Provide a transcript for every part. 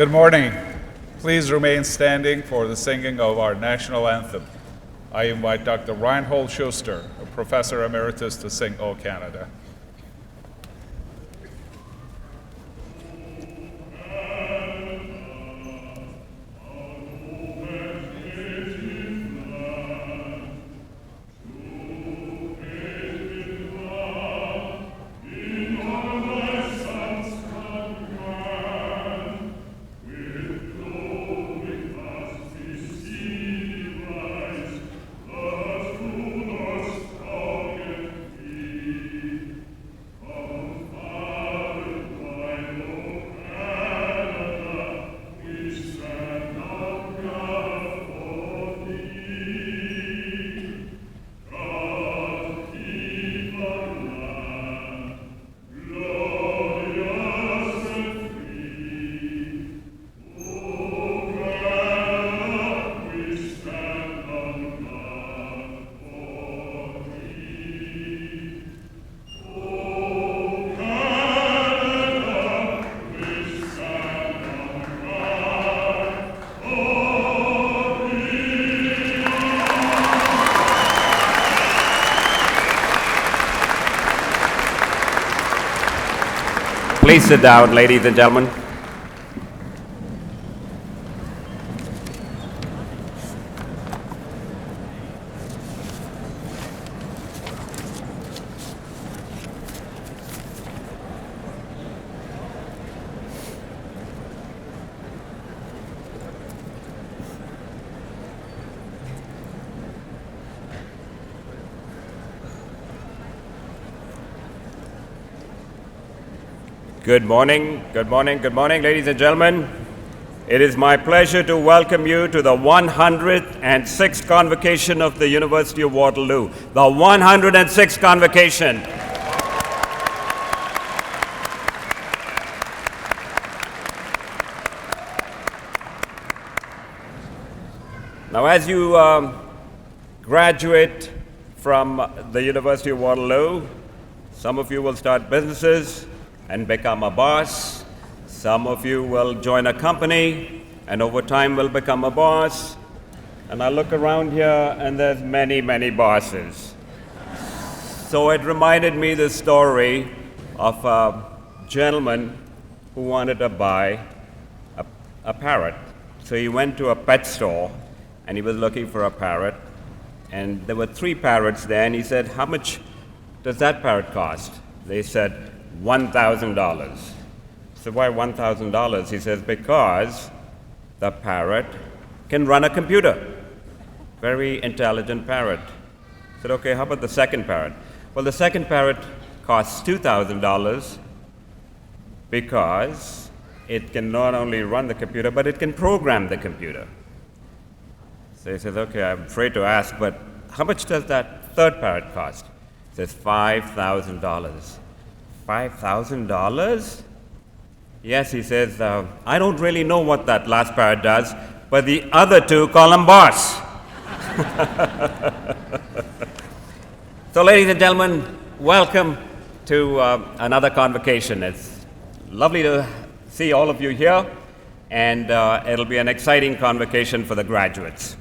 Good morning. Please remain standing for the singing of our national anthem. I invite Dr. Reinhold Schuster, a Professor Emeritus, to sing O Canada. Please sit down, ladies and gentlemen. Good morning, ladies and gentlemen. It is my pleasure to welcome you to the 106th Convocation of the University of Waterloo. The 106th Convocation. Now, as you graduate from the University of Waterloo, some of you will start businesses and become a boss. Some of you will join a company and over time will become a boss. And I look around here and there's many, many bosses. So it reminded me the story of a gentleman who wanted to buy a parrot. So he went to a pet store and he was looking for a parrot. And there were 3 parrots there, and he said, "How much does that parrot cost?" They said, $1,000. So why $1,000? He says, because the parrot can run a computer. Very intelligent parrot. I said, okay, how about the second parrot? Well, the second parrot costs $2,000 because it can not only run the computer, but it can program the computer. So he says, okay, I'm afraid to ask, but how much does that third parrot cost? He says, $5,000. $5,000? Yes, he says, I don't really know what that last parrot does, but the other 2 call him boss. So, ladies and gentlemen, welcome to another convocation. It's lovely to see all of you here, and it'll be an exciting convocation for the graduates.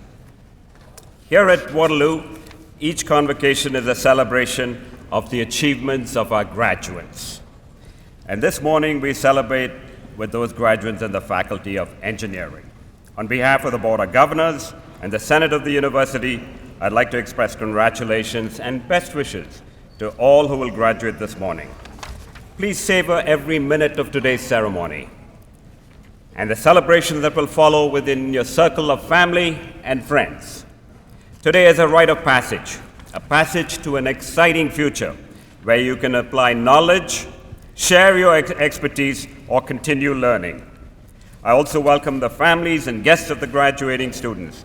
Here at Waterloo, each convocation is a celebration of the achievements of our graduates. And this morning we celebrate with those graduates in the Faculty of Engineering. On behalf of the Board of Governors and the Senate of the University, I'd like to express congratulations and best wishes to all who will graduate this morning. Please savor every minute of today's ceremony and the celebrations that will follow within your circle of family and friends. Today is a rite of passage. A passage to an exciting future where you can apply knowledge, share your expertise, or continue learning. I also welcome the families and guests of the graduating students.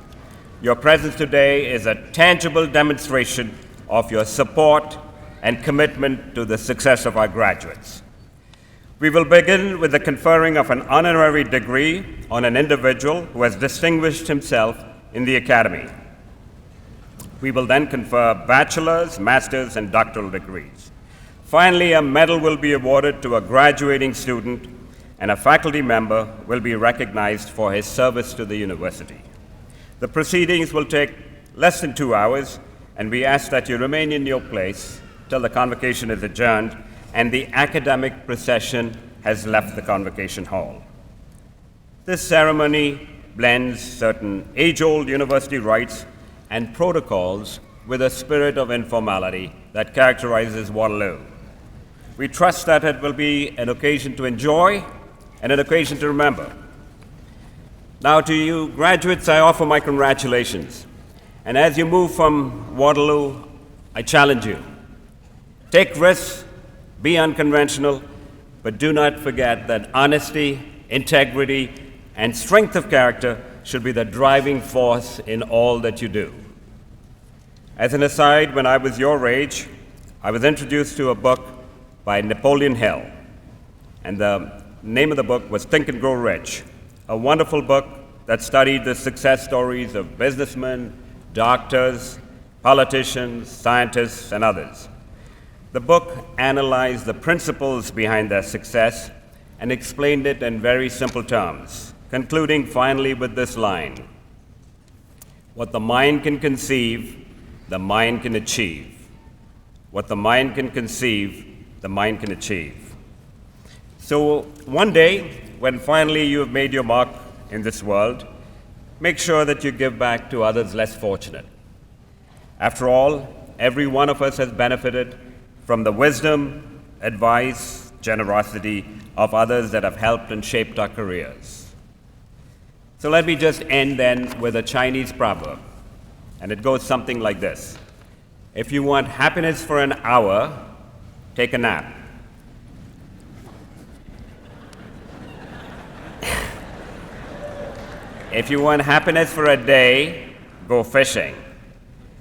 Your presence today is a tangible demonstration of your support and commitment to the success of our graduates. We will begin with the conferring of an honorary degree on an individual who has distinguished himself in the academy. We will then confer bachelor's, master's, and doctoral degrees. Finally, a medal will be awarded to a graduating student and a faculty member will be recognized for his service to the university. The proceedings will take less than 2 hours, and we ask that you remain in your place till the convocation is adjourned and the academic procession has left the convocation hall. This ceremony blends certain age-old university rites and protocols with a spirit of informality that characterizes Waterloo. We trust that it will be an occasion to enjoy and an occasion to remember. Now, to you graduates, I offer my congratulations. And as you move from Waterloo, I challenge you. Take risks, be unconventional, but do not forget that honesty, integrity, and strength of character should be the driving force in all that you do. As an aside, when I was your age, I was introduced to a book by Napoleon Hill, and the name of the book was Think and Grow Rich, a wonderful book that studied the success stories of businessmen, doctors, politicians, scientists, and others. The book analyzed the principles behind their success and explained it in very simple terms, concluding finally with this line: what the mind can conceive, the mind can achieve. What the mind can conceive, the mind can achieve. So one day, when finally you have made your mark in this world, make sure that you give back to others less fortunate. After all, every one of us has benefited from the wisdom, advice, generosity of others that have helped and shaped our careers. So let me just end then with a Chinese proverb, and it goes something like this: if you want happiness for an hour, take a nap. If you want happiness for a day, go fishing.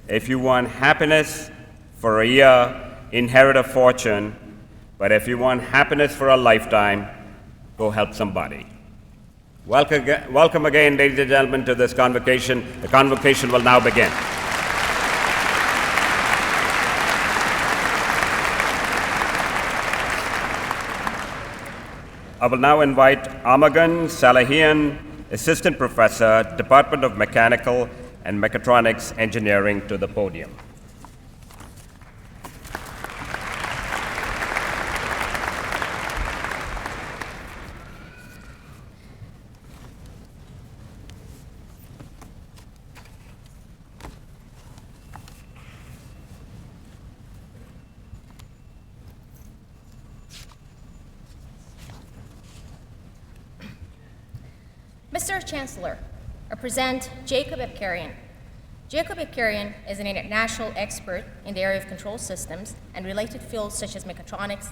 If you want happiness for a year, inherit a fortune. But if you want happiness for a lifetime, go help somebody. Welcome again, ladies and gentlemen, to this convocation. The convocation will now begin. I will now invite Amagan Salahian, Assistant Professor, Department of Mechanical and Mechatronics Engineering, to the podium. Mr. Chancellor, I present Jacob Epkarian. Jacob Epkarian is an international expert in the area of control systems and related fields such as mechatronics,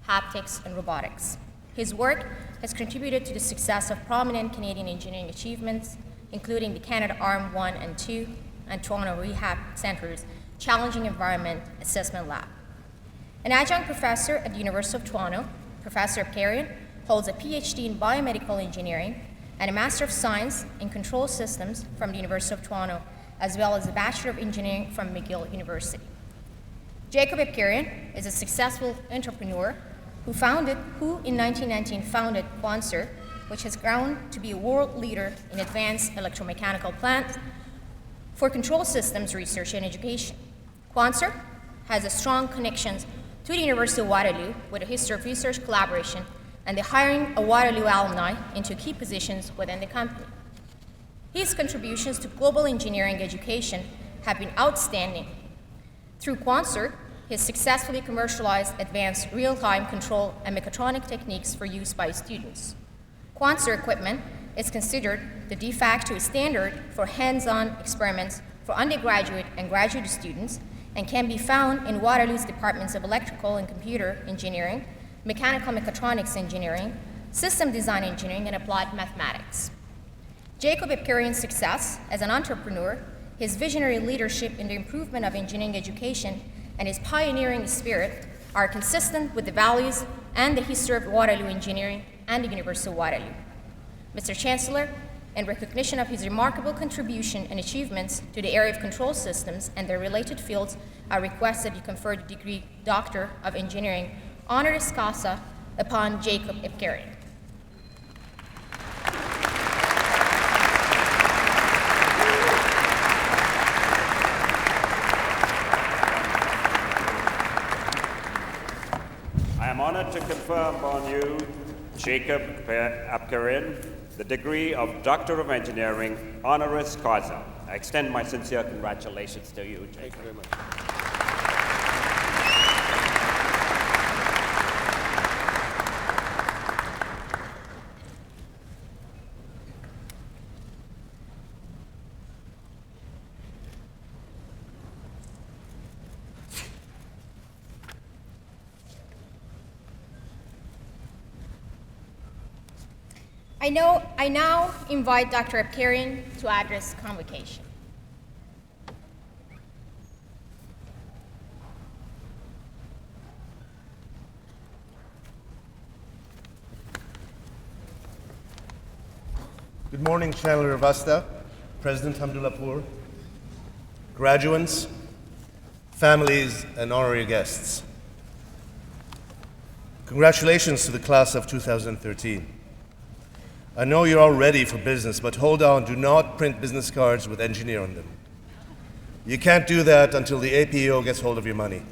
haptics, and robotics. His work has contributed to the success of prominent Canadian engineering achievements, including the Canada Arm 1 and 2 and Toronto Rehab Centre's Challenging Environment Assessment Lab. An adjunct professor at the University of Toronto, Professor Epkarian holds a PhD in biomedical engineering and a Master of Science in Control Systems from the University of Toronto, as well as a Bachelor of Engineering from McGill University. Jacob Epkarian is a successful entrepreneur who in 1919 founded Quanser, which has grown to be a world leader in advanced electromechanical plants for control systems research and education. Quanser has a strong connections to the University of Waterloo with a history of research collaboration and the hiring of Waterloo alumni into key positions within the company. His contributions to global engineering education have been outstanding. Through Quanser, he has successfully commercialized advanced real-time control and mechatronic techniques for use by students. Quanser equipment is considered the de facto standard for hands-on experiments for undergraduate and graduate students and can be found in Waterloo's departments of electrical and computer engineering, mechanical mechatronics engineering, system design engineering, and applied mathematics. Jacob Epkarian's success as an entrepreneur, his visionary leadership in the improvement of engineering education, and his pioneering spirit are consistent with the values and the history of Waterloo engineering and the University of Waterloo. Mr. Chancellor, in recognition of his remarkable contribution and achievements to the area of control systems and their related fields, I request that you confer the degree Doctor of Engineering honoris causa upon Jacob Epkarian. upon you Jacob Apkarin the degree of Doctor of Engineering, honoris causa. I extend my sincere congratulations to you, Jacob. Thank you very much. I now invite Dr. Apkarian to address Convocation. Good morning, Chandler Avasta, President Hamdullahpur, graduates, families, and honorary guests. Congratulations to the class of 2013. I know you're all ready for business, but hold on, do not print business cards with engineer on them. You can't do that until the APO gets hold of your money.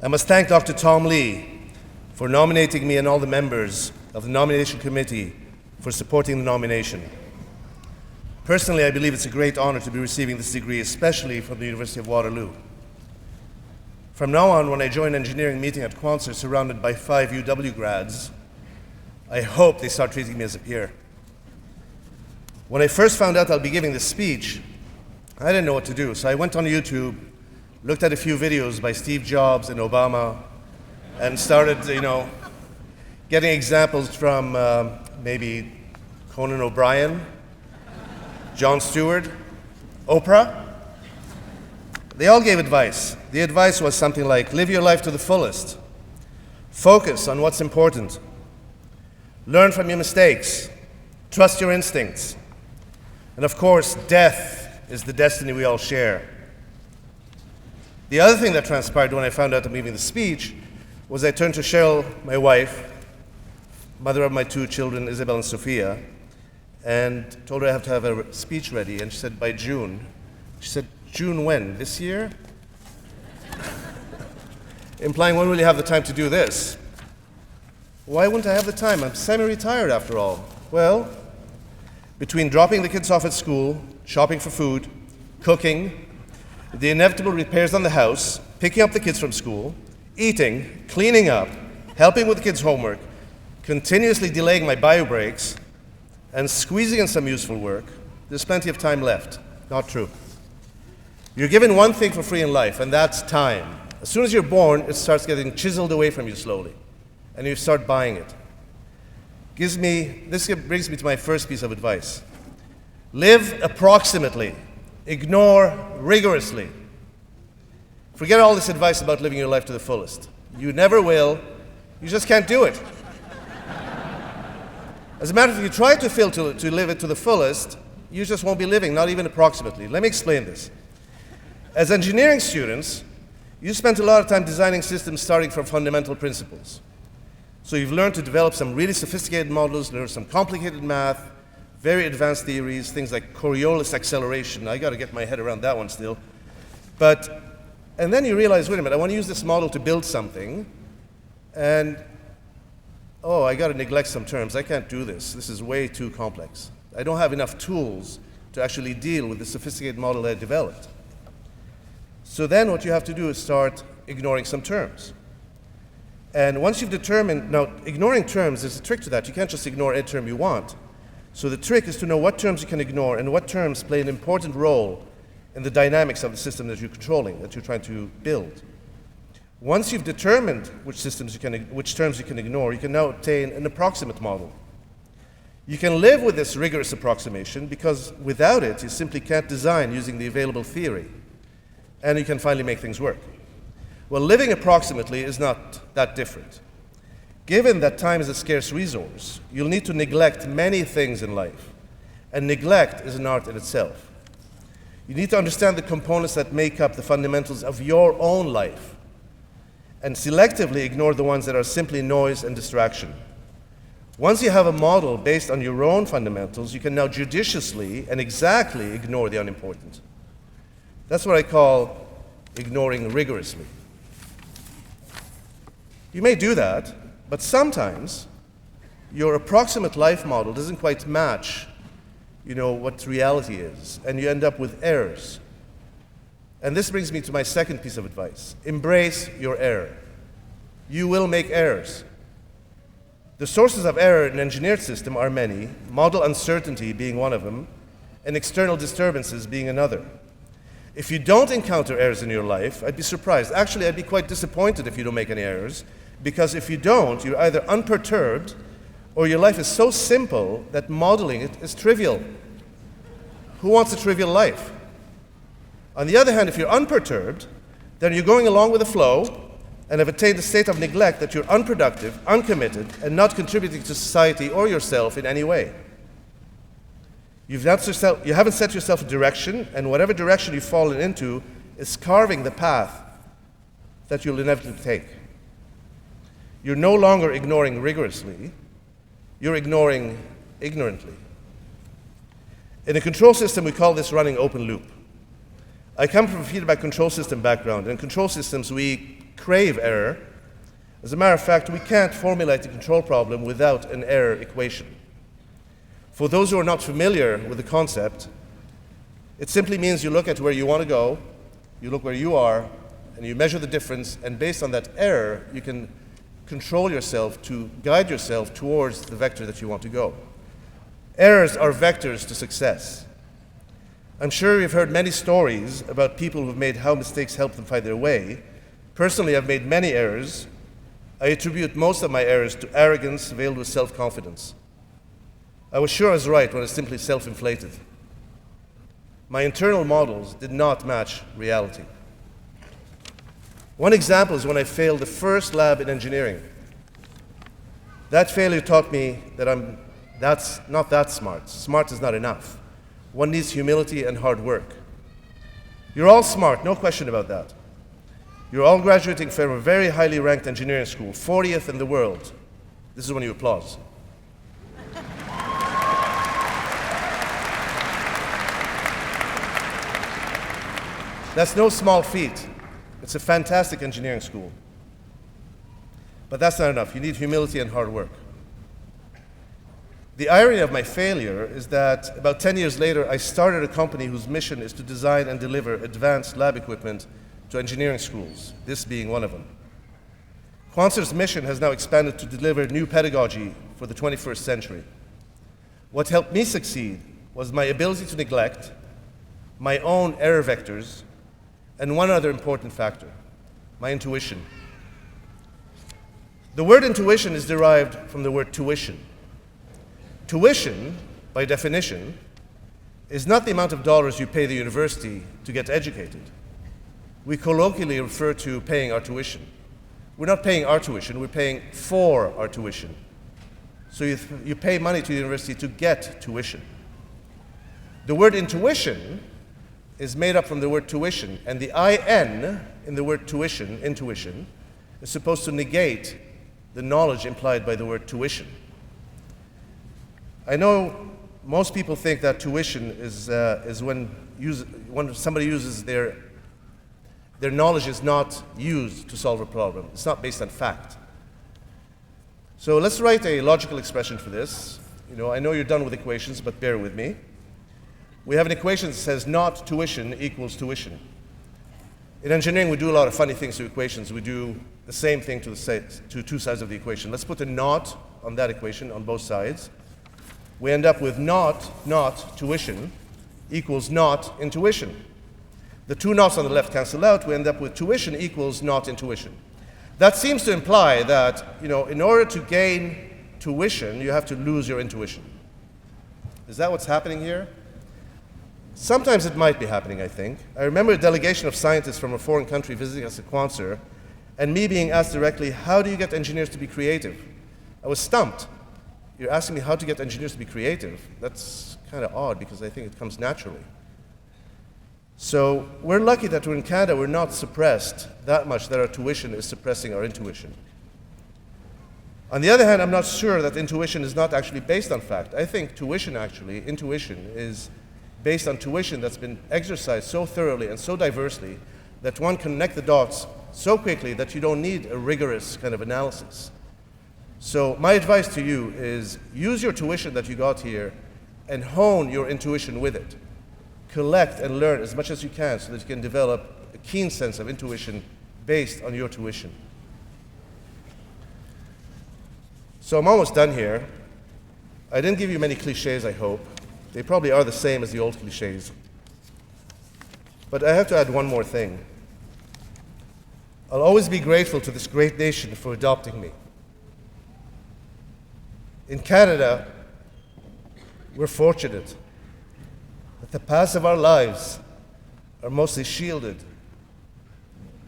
I must thank Dr. Tom Lee for nominating me and all the members of the nomination committee for supporting the nomination. Personally, I believe it's a great honor to be receiving this degree, especially from the University of Waterloo. From now on, when I join an engineering meeting at Quonset surrounded by 5 UW grads, I hope they start treating me as a peer. When I first found out I'll be giving this speech, I didn't know what to do, so I went on YouTube, looked at a few videos by Steve Jobs and Obama, and started, getting examples from maybe Conan O'Brien, Jon Stewart, Oprah. They all gave advice. The advice was something like, live your life to the fullest, focus on what's important, learn from your mistakes, trust your instincts, and of course, death is the destiny we all share. The other thing that transpired when I found out I'm giving the speech was I turned to Cheryl, my wife, mother of my 2 children, Isabel and Sophia, and told her I have to have a speech ready, and she said, by June. She said, June when? This year? Implying, when will you have the time to do this? Why wouldn't I have the time? I'm semi-retired after all. Well, between dropping the kids off at school, shopping for food, cooking, the inevitable repairs on the house, picking up the kids from school, eating, cleaning up, helping with the kids' homework, continuously delaying my bio breaks, and squeezing in some useful work, there's plenty of time left. Not true. You're given one thing for free in life, and that's time. As soon as you're born, it starts getting chiseled away from you slowly, and you start buying it. This brings me to my first piece of advice. Live approximately. Ignore rigorously. Forget all this advice about living your life to the fullest. You never will. You just can't do it. As a matter of fact, if you try to live it to the fullest, you just won't be living, not even approximately. Let me explain this. As engineering students, you spent a lot of time designing systems starting from fundamental principles. So you've learned to develop some really sophisticated models, learn some complicated math, very advanced theories, things like Coriolis acceleration. I got to get my head around that one still. And then you realize, wait a minute, I want to use this model to build something, and I got to neglect some terms. I can't do this. This is way too complex. I don't have enough tools to actually deal with the sophisticated model I developed. So then what you have to do is start ignoring some terms. And once you've determined, now ignoring terms, there's a trick to that. You can't just ignore any term you want. So the trick is to know what terms you can ignore and what terms play an important role in the dynamics of the system that you're controlling, that you're trying to build. Once you've determined which terms you can ignore, you can now obtain an approximate model. You can live with this rigorous approximation because without it, you simply can't design using the available theory. And you can finally make things work. Well, living approximately is not that different. Given that time is a scarce resource, you'll need to neglect many things in life. And neglect is an art in itself. You need to understand the components that make up the fundamentals of your own life and selectively ignore the ones that are simply noise and distraction. Once you have a model based on your own fundamentals, you can now judiciously and exactly ignore the unimportant. That's what I call ignoring rigorously. You may do that, but sometimes your approximate life model doesn't quite match, what reality is, and you end up with errors. And this brings me to my second piece of advice. Embrace your error. You will make errors. The sources of error in an engineered system are many, model uncertainty being one of them, and external disturbances being another. If you don't encounter errors in your life, I'd be surprised. Actually, I'd be quite disappointed if you don't make any errors, because if you don't, you're either unperturbed or your life is so simple that modeling it is trivial. Who wants a trivial life? On the other hand, if you're unperturbed, then you're going along with the flow and have attained a state of neglect that you're unproductive, uncommitted, and not contributing to society or yourself in any way. You haven't set yourself a direction, and whatever direction you've fallen into is carving the path that you'll inevitably take. You're no longer ignoring rigorously, you're ignoring ignorantly. In a control system, we call this running open loop. I come from a feedback control system background. In control systems, we crave error. As a matter of fact, we can't formulate a control problem without an error equation. For those who are not familiar with the concept, it simply means you look at where you want to go, you look where you are, and you measure the difference, and based on that error, you can control yourself to guide yourself towards the vector that you want to go. Errors are vectors to success. I'm sure you've heard many stories about people who've made how mistakes help them find their way. Personally, I've made many errors. I attribute most of my errors to arrogance veiled with self-confidence. I was sure I was right when I was simply self-inflated. My internal models did not match reality. One example is when I failed the first lab in engineering. That failure taught me that that's not that smart. Smart is not enough. One needs humility and hard work. You're all smart, no question about that. You're all graduating from a very highly ranked engineering school, 40th in the world. This is when you applause. That's no small feat. It's a fantastic engineering school. But that's not enough. You need humility and hard work. The irony of my failure is that about 10 years later, I started a company whose mission is to design and deliver advanced lab equipment to engineering schools, this being one of them. Quanser's mission has now expanded to deliver new pedagogy for the 21st century. What helped me succeed was my ability to neglect, my own error vectors, and one other important factor, my intuition. The word intuition is derived from the word tuition. Tuition, by definition, is not the amount of dollars you pay the university to get educated. We colloquially refer to paying our tuition. We're not paying our tuition, we're paying for our tuition. So you pay money to the university to get tuition. The word intuition is made up from the word tuition, and the IN in the word tuition, intuition, is supposed to negate the knowledge implied by the word tuition. I know most people think that tuition is when somebody uses their knowledge is not used to solve a problem. It's not based on fact. So let's write a logical expression for this. I know you're done with equations, but bear with me. We have an equation that says not tuition equals tuition. In engineering, we do a lot of funny things to equations. We do the same thing to two sides of the equation. Let's put a not on that equation on both sides. We end up with not tuition equals not intuition. The two nots on the left cancel out. We end up with tuition equals not intuition. That seems to imply that, in order to gain tuition, you have to lose your intuition. Is that what's happening here? Sometimes it might be happening, I think. I remember a delegation of scientists from a foreign country visiting us at Quanser, and me being asked directly, how do you get engineers to be creative? I was stumped. You're asking me how to get engineers to be creative? That's kind of odd, because I think it comes naturally. So we're lucky that we're in Canada, we're not suppressed that much that our tuition is suppressing our intuition. On the other hand, I'm not sure that intuition is not actually based on fact. I think intuition is based on tuition that's been exercised so thoroughly and so diversely that one can connect the dots so quickly that you don't need a rigorous kind of analysis. So my advice to you is use your tuition that you got here and hone your intuition with it. Collect and learn as much as you can so that you can develop a keen sense of intuition based on your tuition. So I'm almost done here. I didn't give you many cliches, I hope. They probably are the same as the old cliches. But I have to add one more thing. I'll always be grateful to this great nation for adopting me. In Canada, we're fortunate that the paths of our lives are mostly shielded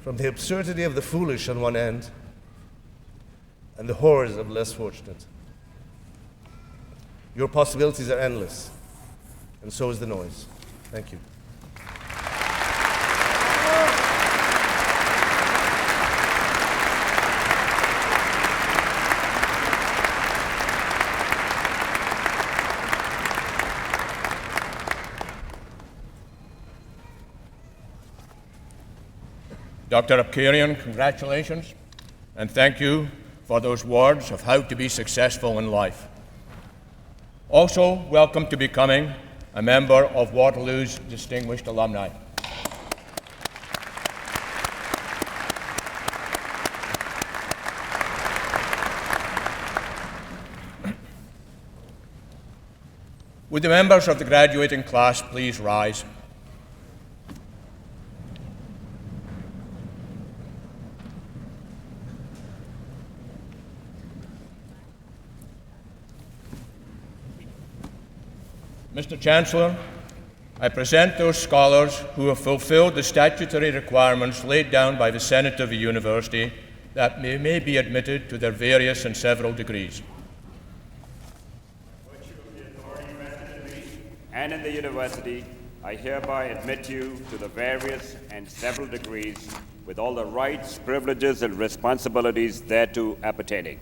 from the absurdity of the foolish on one end and the horrors of the less fortunate. Your possibilities are endless, and so is the noise. Thank you. Dr. Abkarian, congratulations, and thank you for those words of how to be successful in life. Also, welcome to becoming a member of Waterloo's distinguished alumni. Would the members of the graduating class please rise? Mr. Chancellor, I present those scholars who have fulfilled the statutory requirements laid down by the Senate of the University that may be admitted to their various and several degrees. And in the University, I hereby admit you to the various and several degrees with all the rights, privileges, and responsibilities thereto appertaining.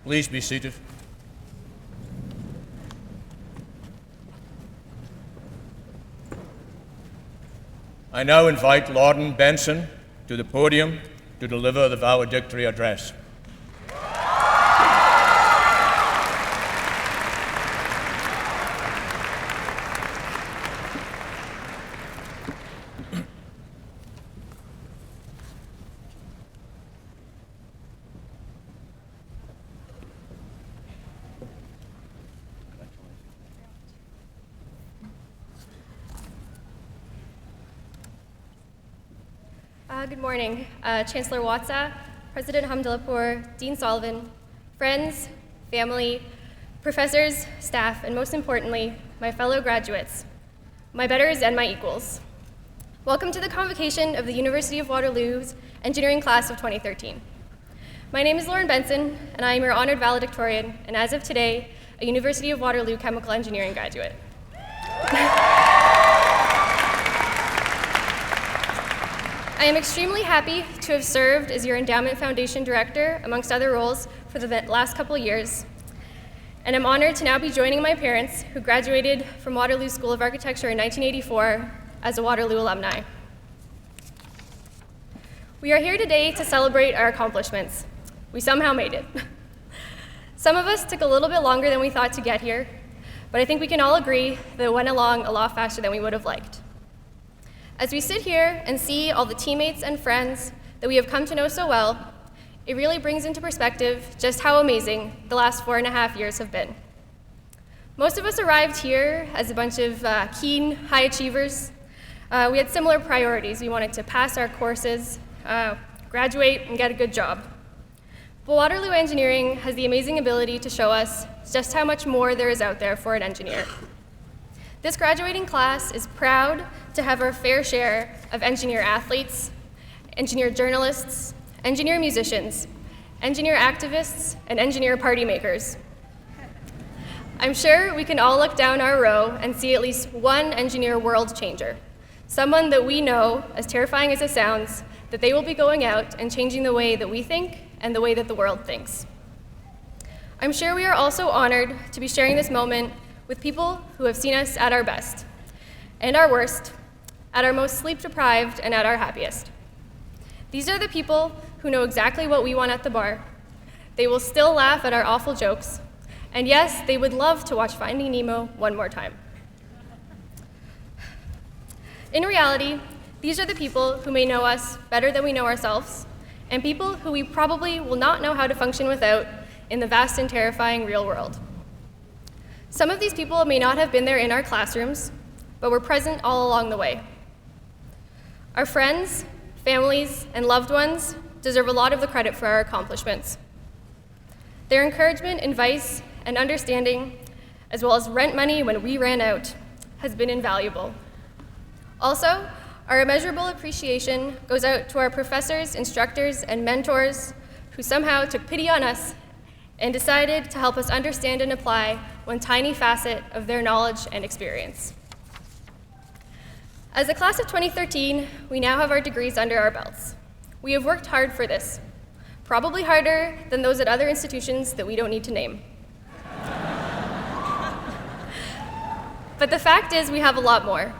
Please be seated. I now invite Lorden Benson to the podium to deliver the valedictory address. Good morning, Chancellor Watsa, President Hamdulapur, Dean Sullivan, friends, family, professors, staff, and most importantly, my fellow graduates, my betters and my equals. Welcome to the Convocation of the University of Waterloo's Engineering Class of 2013. My name is Lauren Benson, and I am your honored valedictorian, and as of today, a University of Waterloo Chemical Engineering graduate. I am extremely happy to have served as your Endowment Foundation Director, amongst other roles, for the last couple years. And I'm honored to now be joining my parents, who graduated from Waterloo School of Architecture in 1984 as a Waterloo alumni. We are here today to celebrate our accomplishments. We somehow made it. Some of us took a little bit longer than we thought to get here, but I think we can all agree that it went along a lot faster than we would have liked. As we sit here and see all the teammates and friends that we have come to know so well, it really brings into perspective just how amazing the last 4.5 years have been. Most of us arrived here as a bunch of keen high achievers. We had similar priorities. We wanted to pass our courses, graduate, and get a good job. But Waterloo Engineering has the amazing ability to show us just how much more there is out there for an engineer. This graduating class is proud to have our fair share of engineer athletes, engineer journalists, engineer musicians, engineer activists, and engineer party makers. I'm sure we can all look down our row and see at least one engineer world changer, someone that we know, as terrifying as it sounds, that they will be going out and changing the way that we think and the way that the world thinks. I'm sure we are also honored to be sharing this moment with people who have seen us at our best and our worst, at our most sleep-deprived and at our happiest. These are the people who know exactly what we want at the bar. They will still laugh at our awful jokes, and yes, they would love to watch Finding Nemo one more time. In reality, these are the people who may know us better than we know ourselves, and people who we probably will not know how to function without in the vast and terrifying real world. Some of these people may not have been there in our classrooms, but were present all along the way. Our friends, families, and loved ones deserve a lot of the credit for our accomplishments. Their encouragement, advice, and understanding, as well as rent money when we ran out, has been invaluable. Also, our immeasurable appreciation goes out to our professors, instructors, and mentors who somehow took pity on us and decided to help us understand and apply one tiny facet of their knowledge and experience. As a class of 2013, we now have our degrees under our belts. We have worked hard for this, probably harder than those at other institutions that we don't need to name. But the fact is, we have a lot more.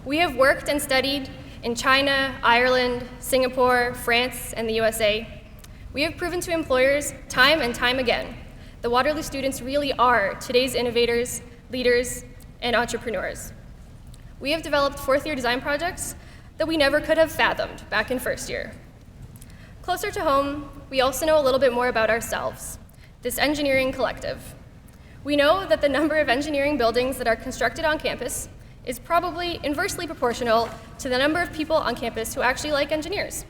We have worked and studied in China, Ireland, Singapore, France, and the USA. We have proven to employers time and time again that Waterloo students really are today's innovators, leaders, and entrepreneurs. We have developed fourth-year design projects that we never could have fathomed back in first year. Closer to home, we also know a little bit more about ourselves, this engineering collective. We know that the number of engineering buildings that are constructed on campus is probably inversely proportional to the number of people on campus who actually like engineers.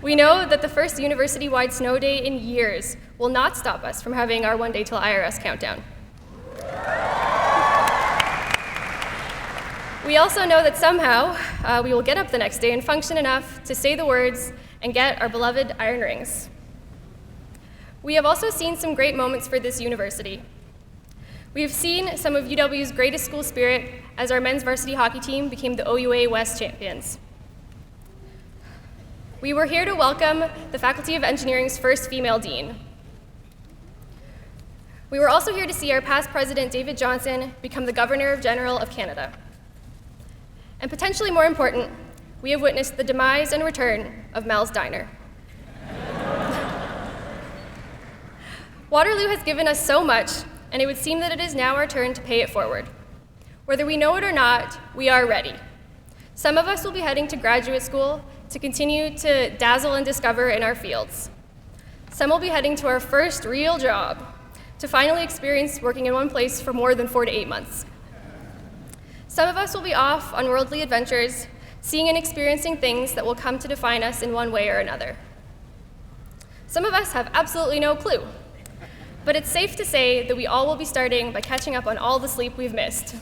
We know that the first university-wide snow day in years will not stop us from having our One Day Till IRS countdown. We also know that somehow we will get up the next day and function enough to say the words and get our beloved iron rings. We have also seen some great moments for this university. We have seen some of UW's greatest school spirit as our men's varsity hockey team became the OUA West champions. We were here to welcome the Faculty of Engineering's first female dean. We were also here to see our past president, David Johnson, become the Governor General of Canada. And potentially more important, we have witnessed the demise and return of Mel's Diner. Waterloo has given us so much, and it would seem that it is now our turn to pay it forward. Whether we know it or not, we are ready. Some of us will be heading to graduate school to continue to dazzle and discover in our fields. Some will be heading to our first real job to finally experience working in one place for more than 4 to 8 months. Some of us will be off on worldly adventures, seeing and experiencing things that will come to define us in one way or another. Some of us have absolutely no clue. But it's safe to say that we all will be starting by catching up on all the sleep we've missed.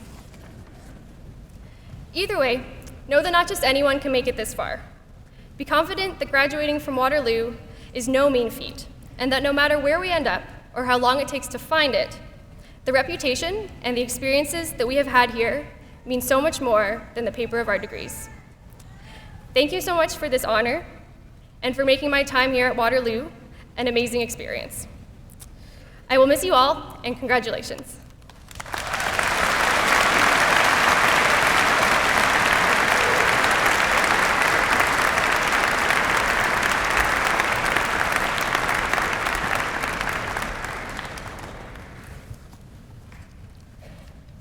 Either way, know that not just anyone can make it this far. Be confident that graduating from Waterloo is no mean feat, and that no matter where we end up or how long it takes to find it, the reputation and the experiences that we have had here mean so much more than the paper of our degrees. Thank you so much for this honor and for making my time here at Waterloo an amazing experience. I will miss you all, and congratulations.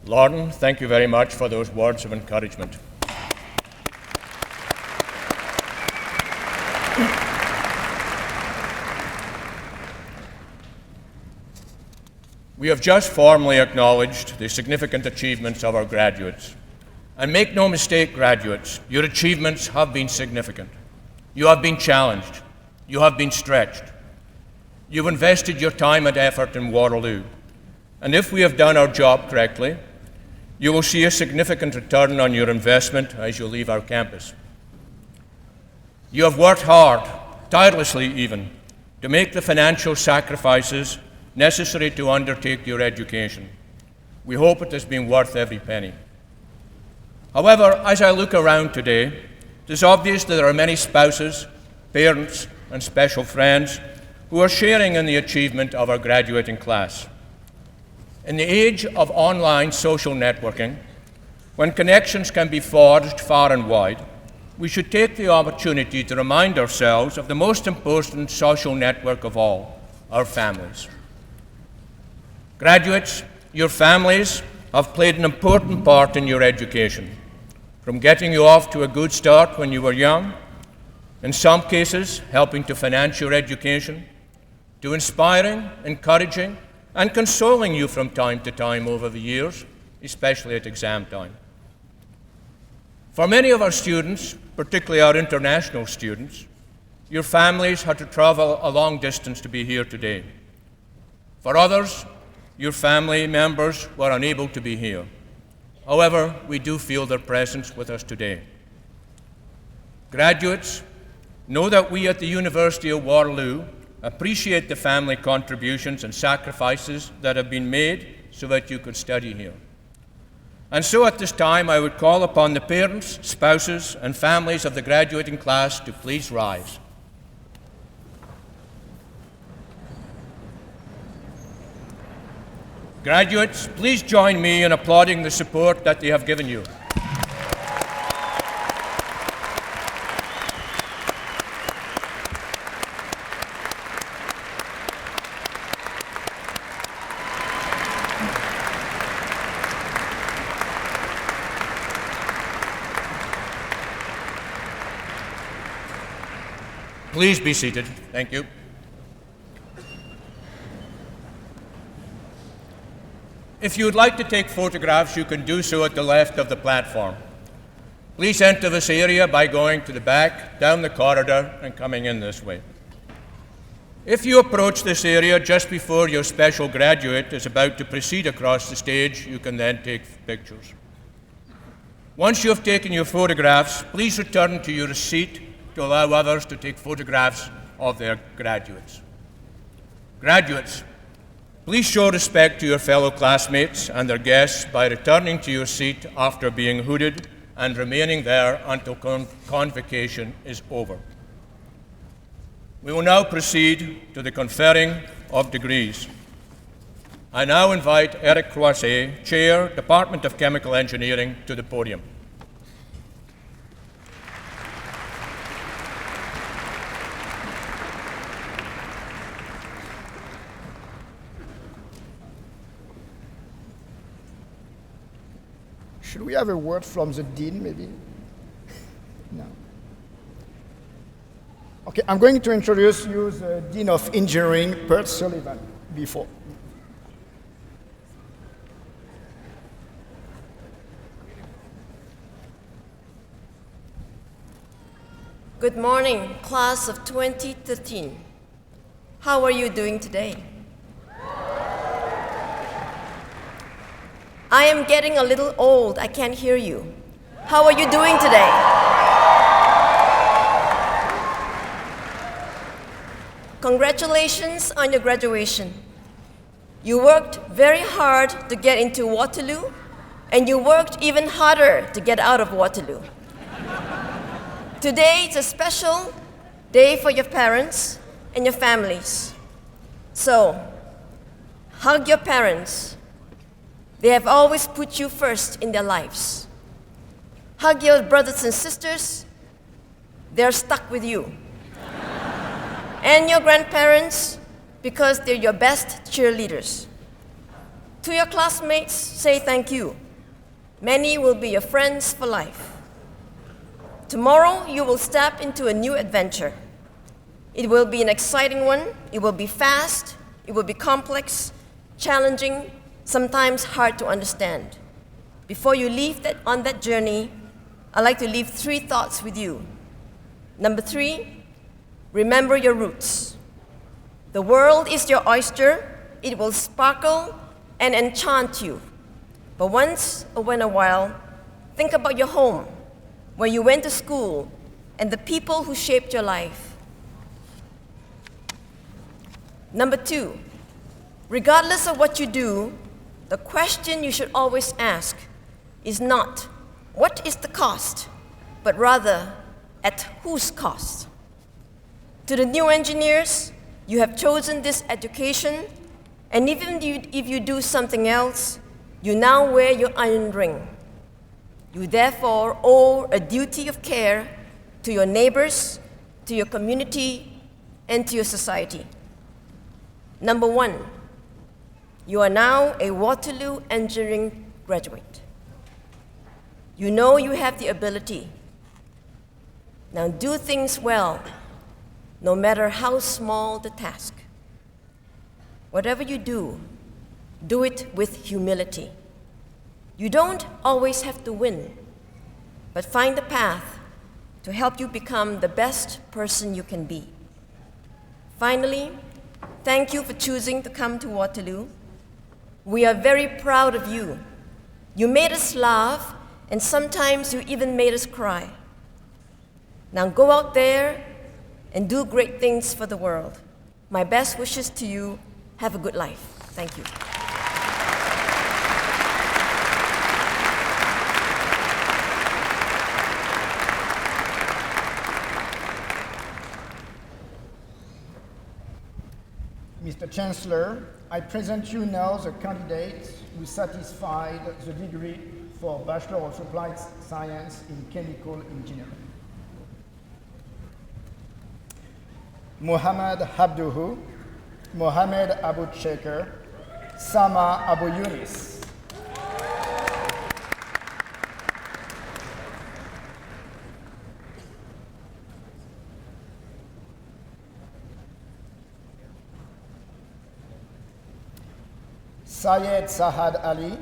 Lauren, thank you very much for those words of encouragement. We have just formally acknowledged the significant achievements of our graduates. And make no mistake, graduates, your achievements have been significant. You have been challenged. You have been stretched. You've invested your time and effort in Waterloo. And if we have done our job correctly, you will see a significant return on your investment as you leave our campus. You have worked hard, tirelessly even, to make the financial sacrifices necessary to undertake your education. We hope it has been worth every penny. However, as I look around today, it is obvious that there are many spouses, parents, and special friends who are sharing in the achievement of our graduating class. In the age of online social networking, when connections can be forged far and wide, we should take the opportunity to remind ourselves of the most important social network of all, our families. Graduates, your families have played an important part in your education, from getting you off to a good start when you were young, in some cases helping to finance your education, to inspiring, encouraging, and consoling you from time to time over the years, especially at exam time. For many of our students, particularly our international students, your families had to travel a long distance to be here today. For others, your family members were unable to be here. However, we do feel their presence with us today. Graduates, know that we at the University of Waterloo appreciate the family contributions and sacrifices that have been made so that you could study here. And so at this time, I would call upon the parents, spouses, and families of the graduating class to please rise. Graduates, please join me in applauding the support that they have given you. Please be seated. Thank you. If you would like to take photographs, you can do so at the left of the platform. Please enter this area by going to the back, down the corridor, and coming in this way. If you approach this area just before your special graduate is about to proceed across the stage, you can then take pictures. Once you have taken your photographs, please return to your seat to allow others to take photographs of their graduates. Graduates, please show respect to your fellow classmates and their guests by returning to your seat after being hooded and remaining there until convocation is over. We will now proceed to the conferring of degrees. I now invite Eric Croisset, Chair, Department of Chemical Engineering, to the podium. Should we have a word from the dean, maybe? No. Okay, I'm going to introduce you the Dean of Engineering, Bert Sullivan, before. Good morning, class of 2013. How are you doing today? I am getting a little old. I can't hear you. How are you doing today? Congratulations on your graduation. You worked very hard to get into Waterloo, and you worked even harder to get out of Waterloo. Today is a special day for your parents and your families. So, hug your parents. They have always put you first in their lives. Hug your brothers and sisters. They're stuck with you. And your grandparents, because they're your best cheerleaders. To your classmates, say thank you. Many will be your friends for life. Tomorrow, you will step into a new adventure. It will be an exciting one. It will be fast. It will be complex, challenging, sometimes hard to understand. Before you leave on that journey, I'd like to leave 3 thoughts with you. Number 3, remember your roots. The world is your oyster. It will sparkle and enchant you. But once in a while, think about your home, where you went to school, and the people who shaped your life. Number 2, regardless of what you do, the question you should always ask is not, what is the cost, but rather, at whose cost? To the new engineers, You have chosen this education, and even if you do something else, you now wear your iron ring. You therefore owe a duty of care to your neighbors, to your community, and to your society. Number one, you are now a Waterloo engineering graduate. You know you have the ability. Now do things well, no matter how small the task. Whatever you do it with humility. You don't always have to win, but find a path to help you become the best person you can be. Finally, thank you for choosing to come to Waterloo. We are very proud of you. You made us laugh, and sometimes you even made us cry. Now go out there and do great things for the world. My best wishes to you. Have a good life. Thank you. Mr. Chancellor, I present you now the candidates who satisfied the degree for Bachelor of Applied Science in Chemical Engineering. Mohammed Abduhu, Mohammed Abu Sheker, Sama Abu Yunis. Syed Sahad Ali,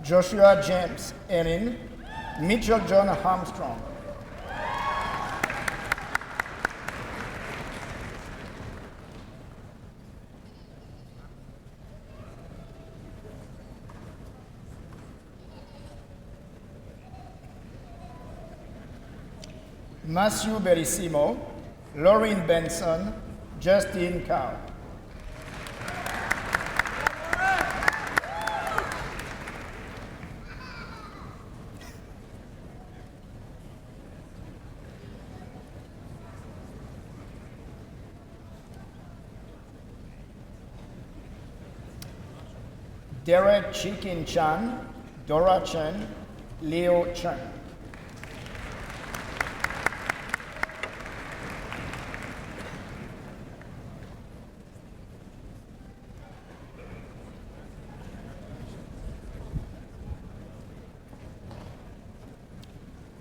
Joshua James Erin, Mitchell John Armstrong. Matthew Bellissimo, Lauren Benson, Justin Cow. Derek Chikin Chan, Dora Chen, Leo Chen.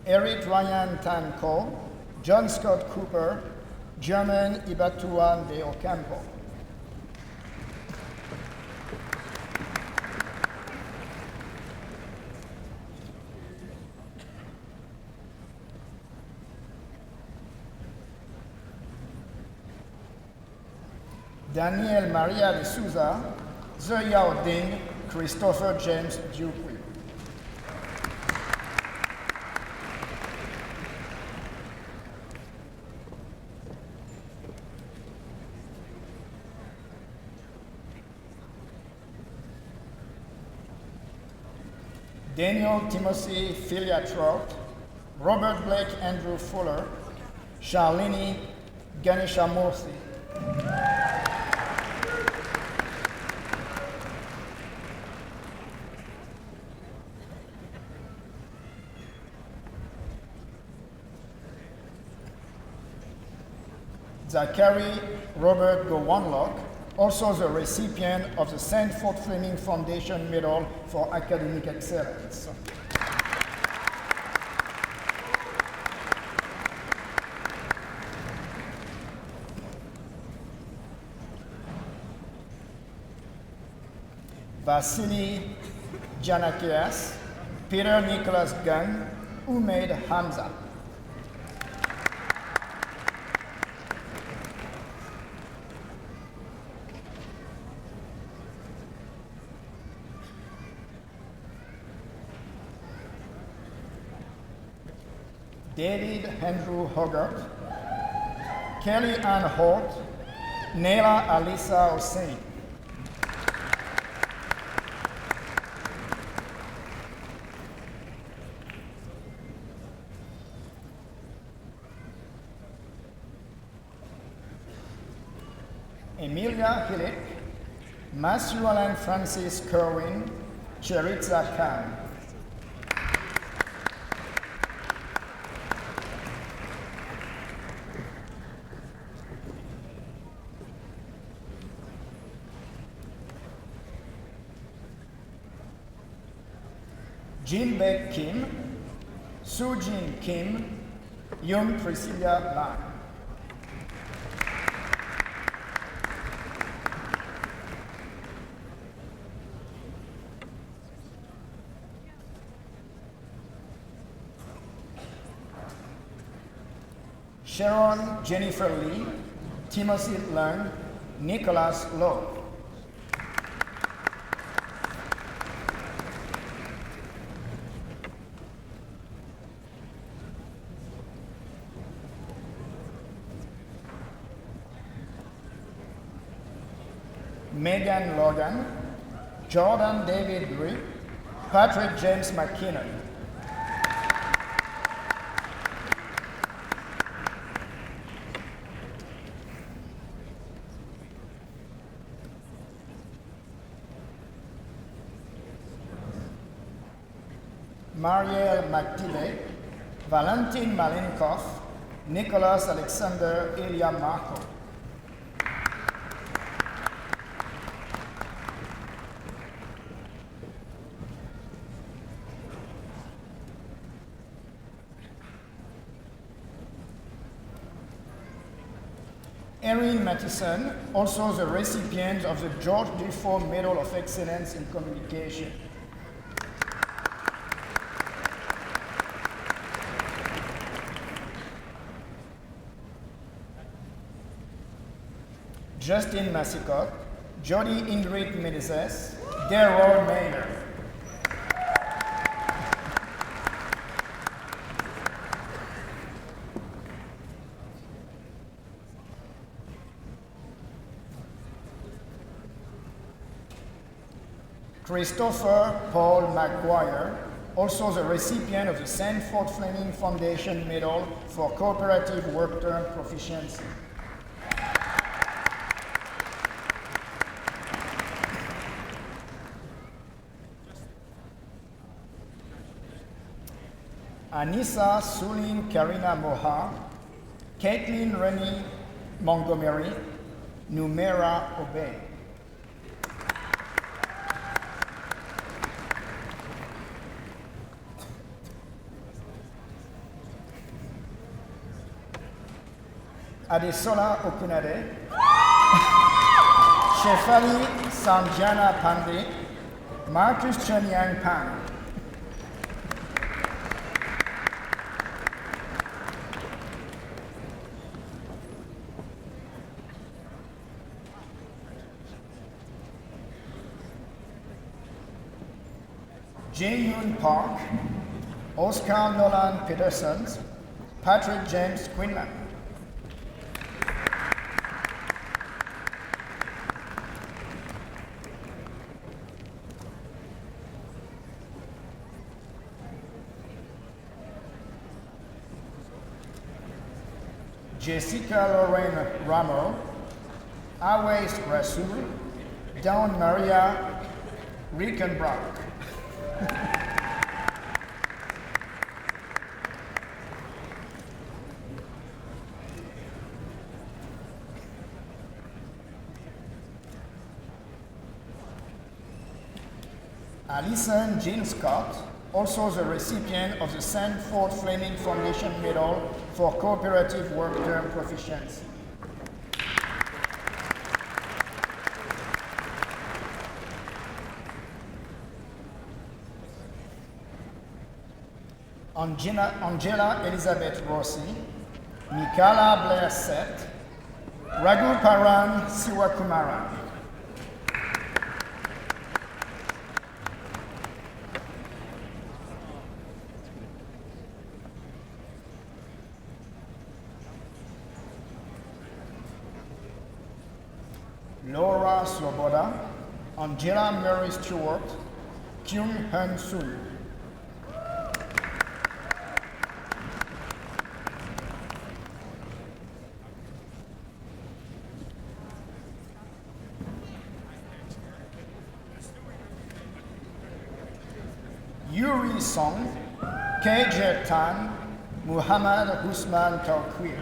Eric Ryan Tanko, John Scott Cooper, German Ibatuan de Ocampo. Daniel Maria de Souza, Zeyao Ding, Christopher James Dupuy. Daniel Timothy Philia Trout, Robert Blake Andrew Fuller, Charlene Ganeshamurthy. Zachary Robert Gowanlock, also the recipient of the St. Fort Fleming Foundation Medal for Academic Excellence. Vasily Janakias, Peter Nicholas Gunn, Umaid Hamza. David Andrew Hogarth, Kelly Ann Hort, Neila Alisa Hossein. Emilia Hillick, Matthew Alan Francis Kerwin, Cheritza Khan. Jean Beck Kim, Soo Jin Kim, Young Priscilla Lang. Sharon Jennifer Lee, Timothy Lang, Nicholas Lowe. Megan Logan, Jordan David Green, Patrick James McKinnon. Marielle McTibbe, Valentin Malenkov, Nicholas Alexander Ilya Markov. Erin Mattison, also the recipient of the George Dufour Medal of Excellence in Communication. Justin Massicot, Jody Ingrid Menezes, Daryl Mayer. Christopher Paul McGuire, also the recipient of the Sanford Fleming Foundation Medal for Cooperative Work Term Proficiency. Anissa Sulin Karina Moha, Caitlin Rennie Montgomery, Numera Obey. Adesola Okunade, Shefali Sanjana Pandey, Marcus Chenyang Pan. Jae-Yoon Park, Oscar Nolan Peterson, Patrick James Quinlan. Jessica Lorraine Ramo, Awais Rasul, Dawn Maria Rickenbrock. Alison Jean Scott, also the recipient of the Sanford Fleming Foundation Medal for Cooperative Work Term Proficiency. Angela Elizabeth Rossi, Mikala Blair Seth, Raghu Paran Siwakumaran. Laura Sloboda, Angela Mary Stewart, Kyung Hun Sun. Song, K.J. Tan, Muhammad Usman Tawquir.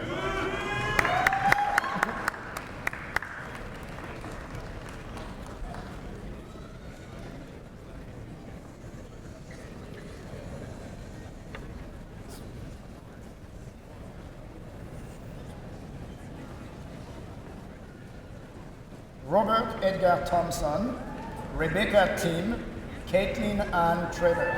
Robert Edgar Thompson, Rebecca Tim, Caitlin Ann Trevor.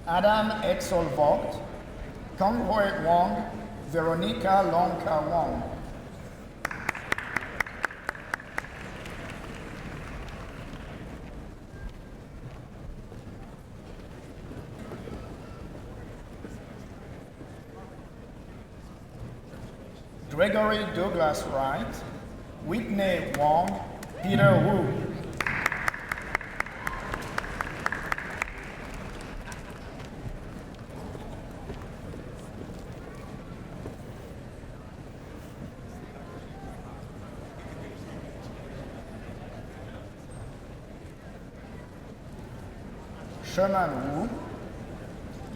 Adam Edsel Vogt, Convoy Wong, Veronica Longka Wong. Gregory Douglas Wright, Whitney Wong, Peter Wu. Sherman Wu,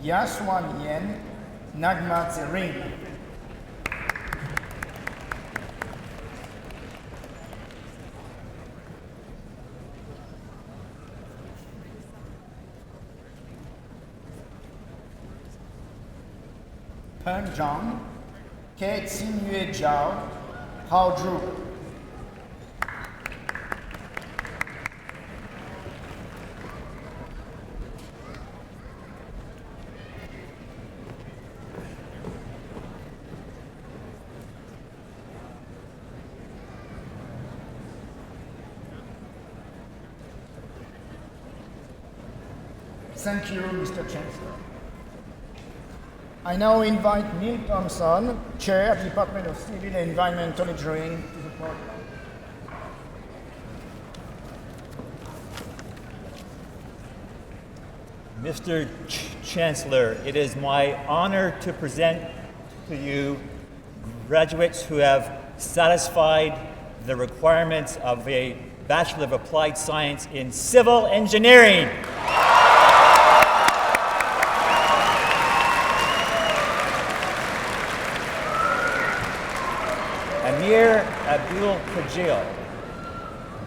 Yaswan Yen, Nagma Tsering. Peng Zhang, Kate Xingyue Zhao, Hao Zhu. Thank you, Mr. Chancellor. I now invite Neil Thompson, Chair, Department of Civil and Environmental Engineering, to the podium. Mr. Chancellor, it is my honor to present to you graduates who have satisfied the requirements of a Bachelor of Applied Science in Civil Engineering. Amir Abdul Kajil,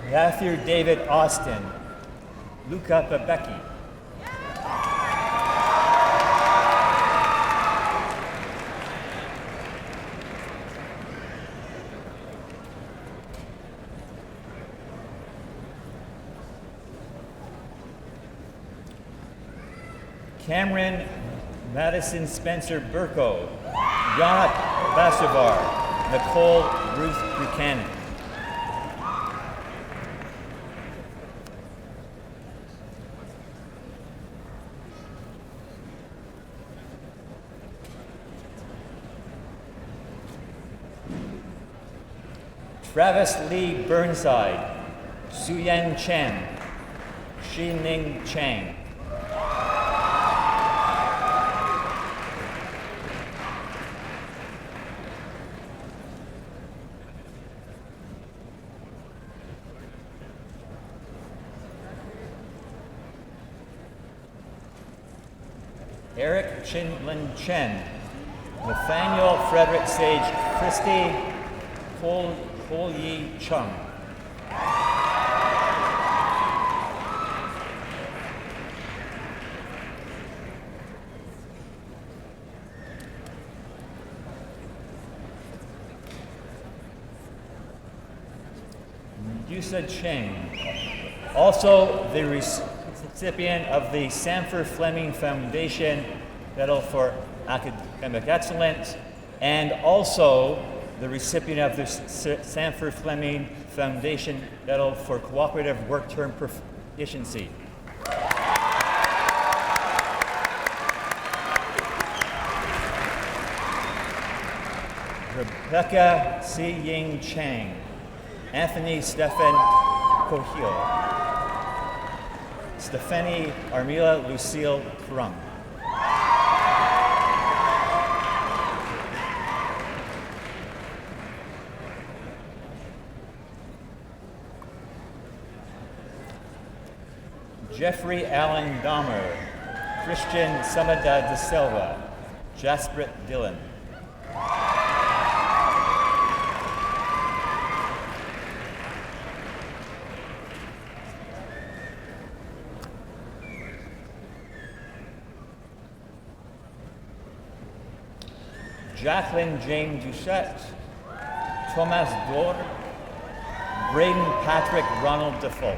Matthew David Austin, Luca Babecki. Cameron Madison Spencer Burko, Yannick Basavar, Nicole Ruth Buchanan. Travis Lee Burnside, Suyen Chen, Xining Chang. Eric Chinlin Chen, Nathaniel Frederick Sage Christie, Cole Yi Chung. Yusa Cheng, also the recipient of the Sanford Fleming Foundation Medal for Academic Excellence, and also the recipient of the Sanford Fleming Foundation Medal for Cooperative Work Term Proficiency. Rebecca Si Ying Chang, Anthony Stephen Cohil, Stephanie Armila Lucille Crumb. Jeffrey Allen Dahmer, Christian Samada de Silva, Jasprit Dillon. Jacqueline Jane Doucette, Thomas Dor, Braden Patrick Ronald Defoe.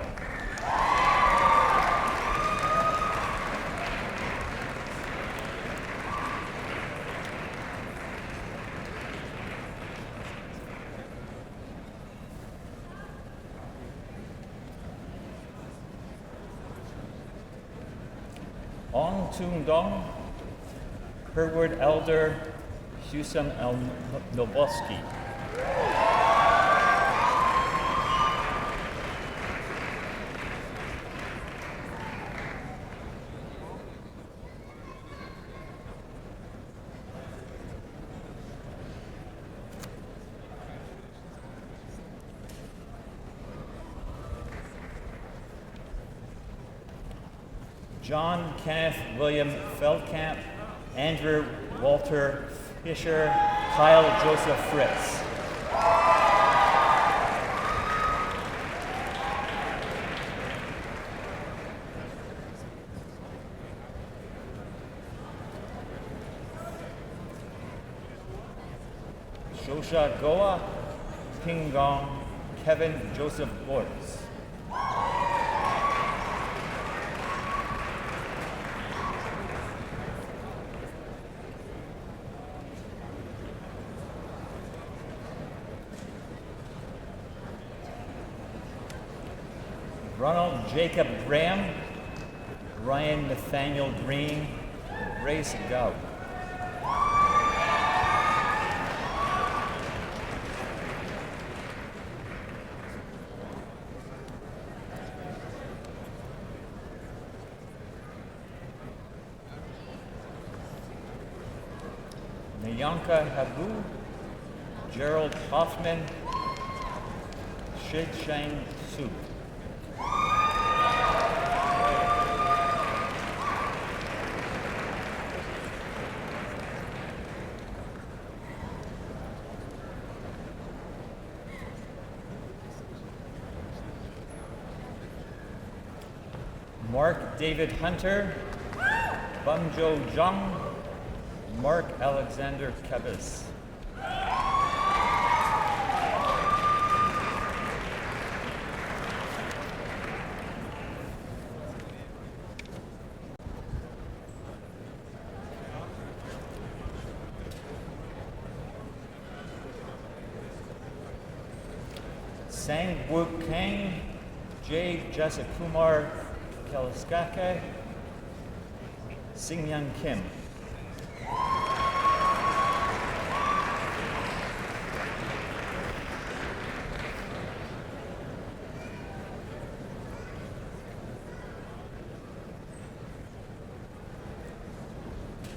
Ong Tung Dong, Herward Elder, Husam El Noboski. John Kenneth William Feldkamp, Andrew Walter Fisher, Kyle Joseph Fritz. Shosha Goa, Ping Gong, Kevin Joseph Bortz. Ronald Jacob Graham, Ryan Nathaniel Green, Grace Gow. Nayanka Habu, Gerald Hoffman, Shid Shang Su. Mark David Hunter, Bumjo Jung, Mark Alexander Kebis. Sang Wook Kang, J. Jasakumar Kalaskake, Sing Young Kim.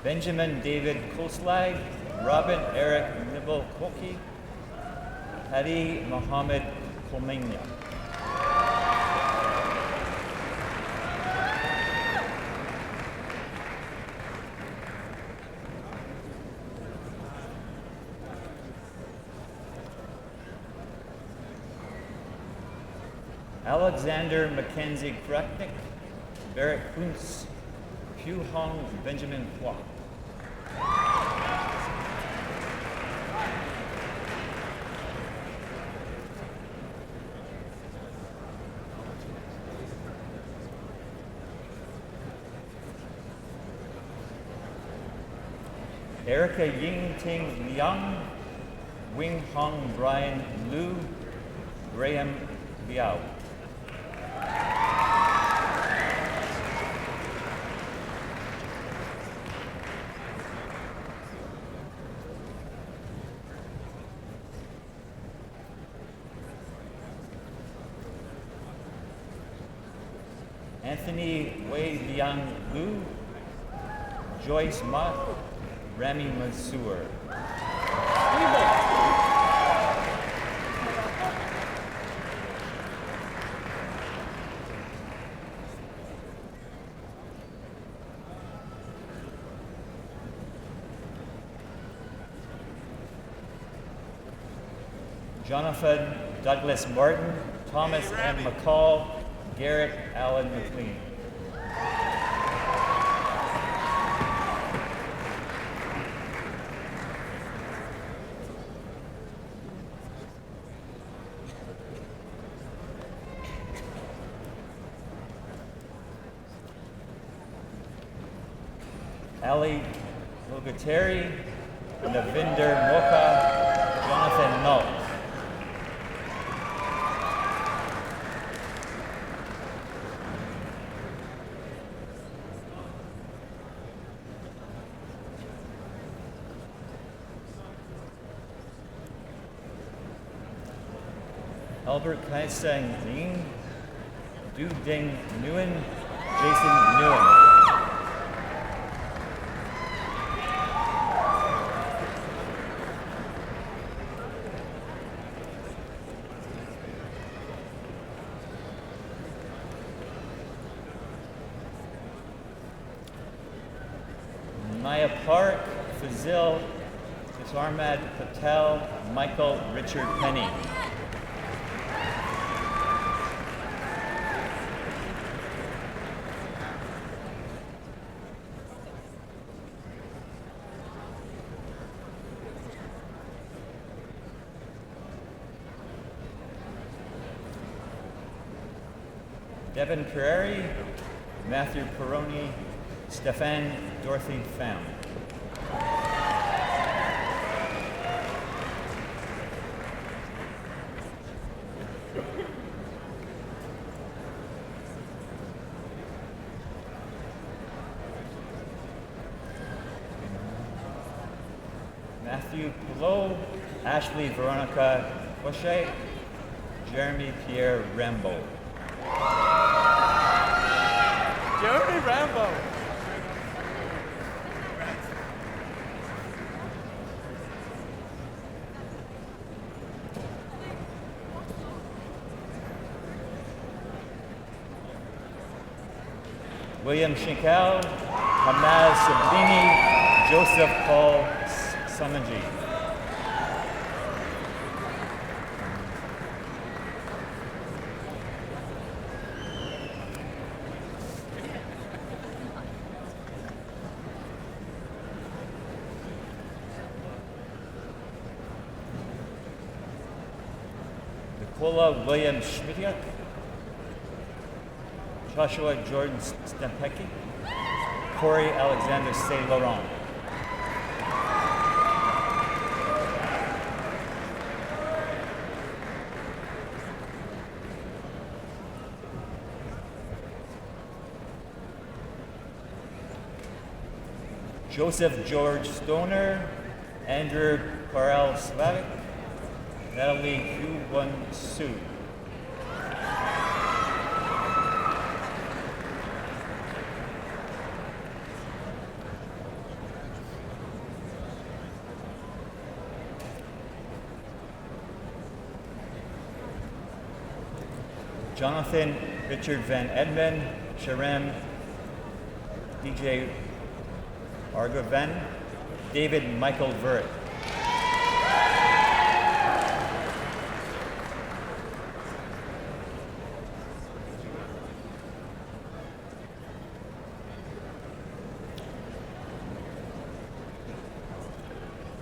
Benjamin David Koslag, Robin Eric Nibble Koki, Hadi Mohammed Komenya. Alexander Mackenzie Kraknik, Barrett Kuntz, Hugh Hong Benjamin Hua. Erica Ying Ting Liang, Wing Hong Brian Liu, Graham Liao. Anthony Wei Liang Lu, Joyce Mott, Rami Mansour. Jonathan Douglas Martin, Thomas M. McCall, Garrett Allen McLean. Ali Logateri, Navinder Moka, Jonathan Null. Albert Kaisang Ling, Du Ding Nguyen, Jason Nguyen. Maya Park, Fazil, Isarmad Patel, Michael Richard Penny. Devin Carreri, Matthew Peroni, Stefan Dorothy Pham. Matthew Pilot, Ashley Veronica Poche, Jeremy Pierre Rambo. Jeremy Rambo. William Schinkel, Hamaz Sablini, Joseph Paul Samaji. Nicola William Schmidiak, Joshua Jordan Stempecki, Corey Alexander Saint Laurent. Joseph George Stoner, Andrew Carl Slavic, Natalie Hu-Won Su. Jonathan Richard Van Edmond, Sharem DJ Argoven, David Michael Vert.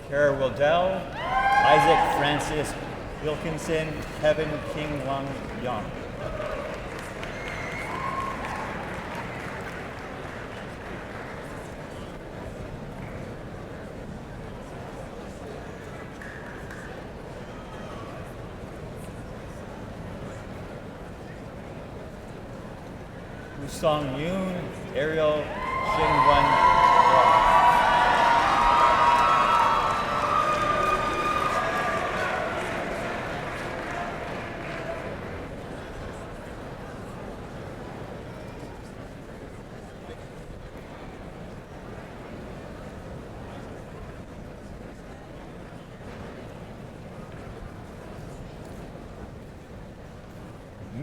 Kara Wildell, Isaac Francis Wilkinson, Kevin King Lung Young. Song Yoon, Ariel Xinwen.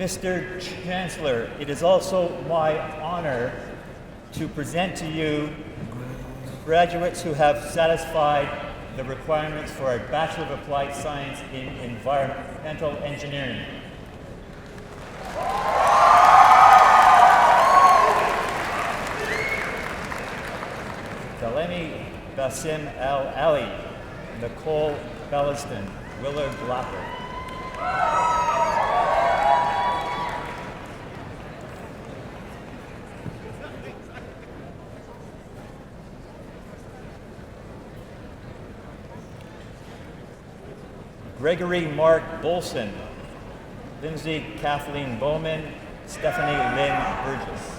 Mr. Chancellor, it is also my honor to present to you graduates who have satisfied the requirements for a Bachelor of Applied Science in Environmental Engineering. Dalemi Basim Al Ali, Nicole Belliston, Willard Blacker. Gregory Mark Bolson, Lindsay Kathleen Bowman, Stephanie Lynn Burgess.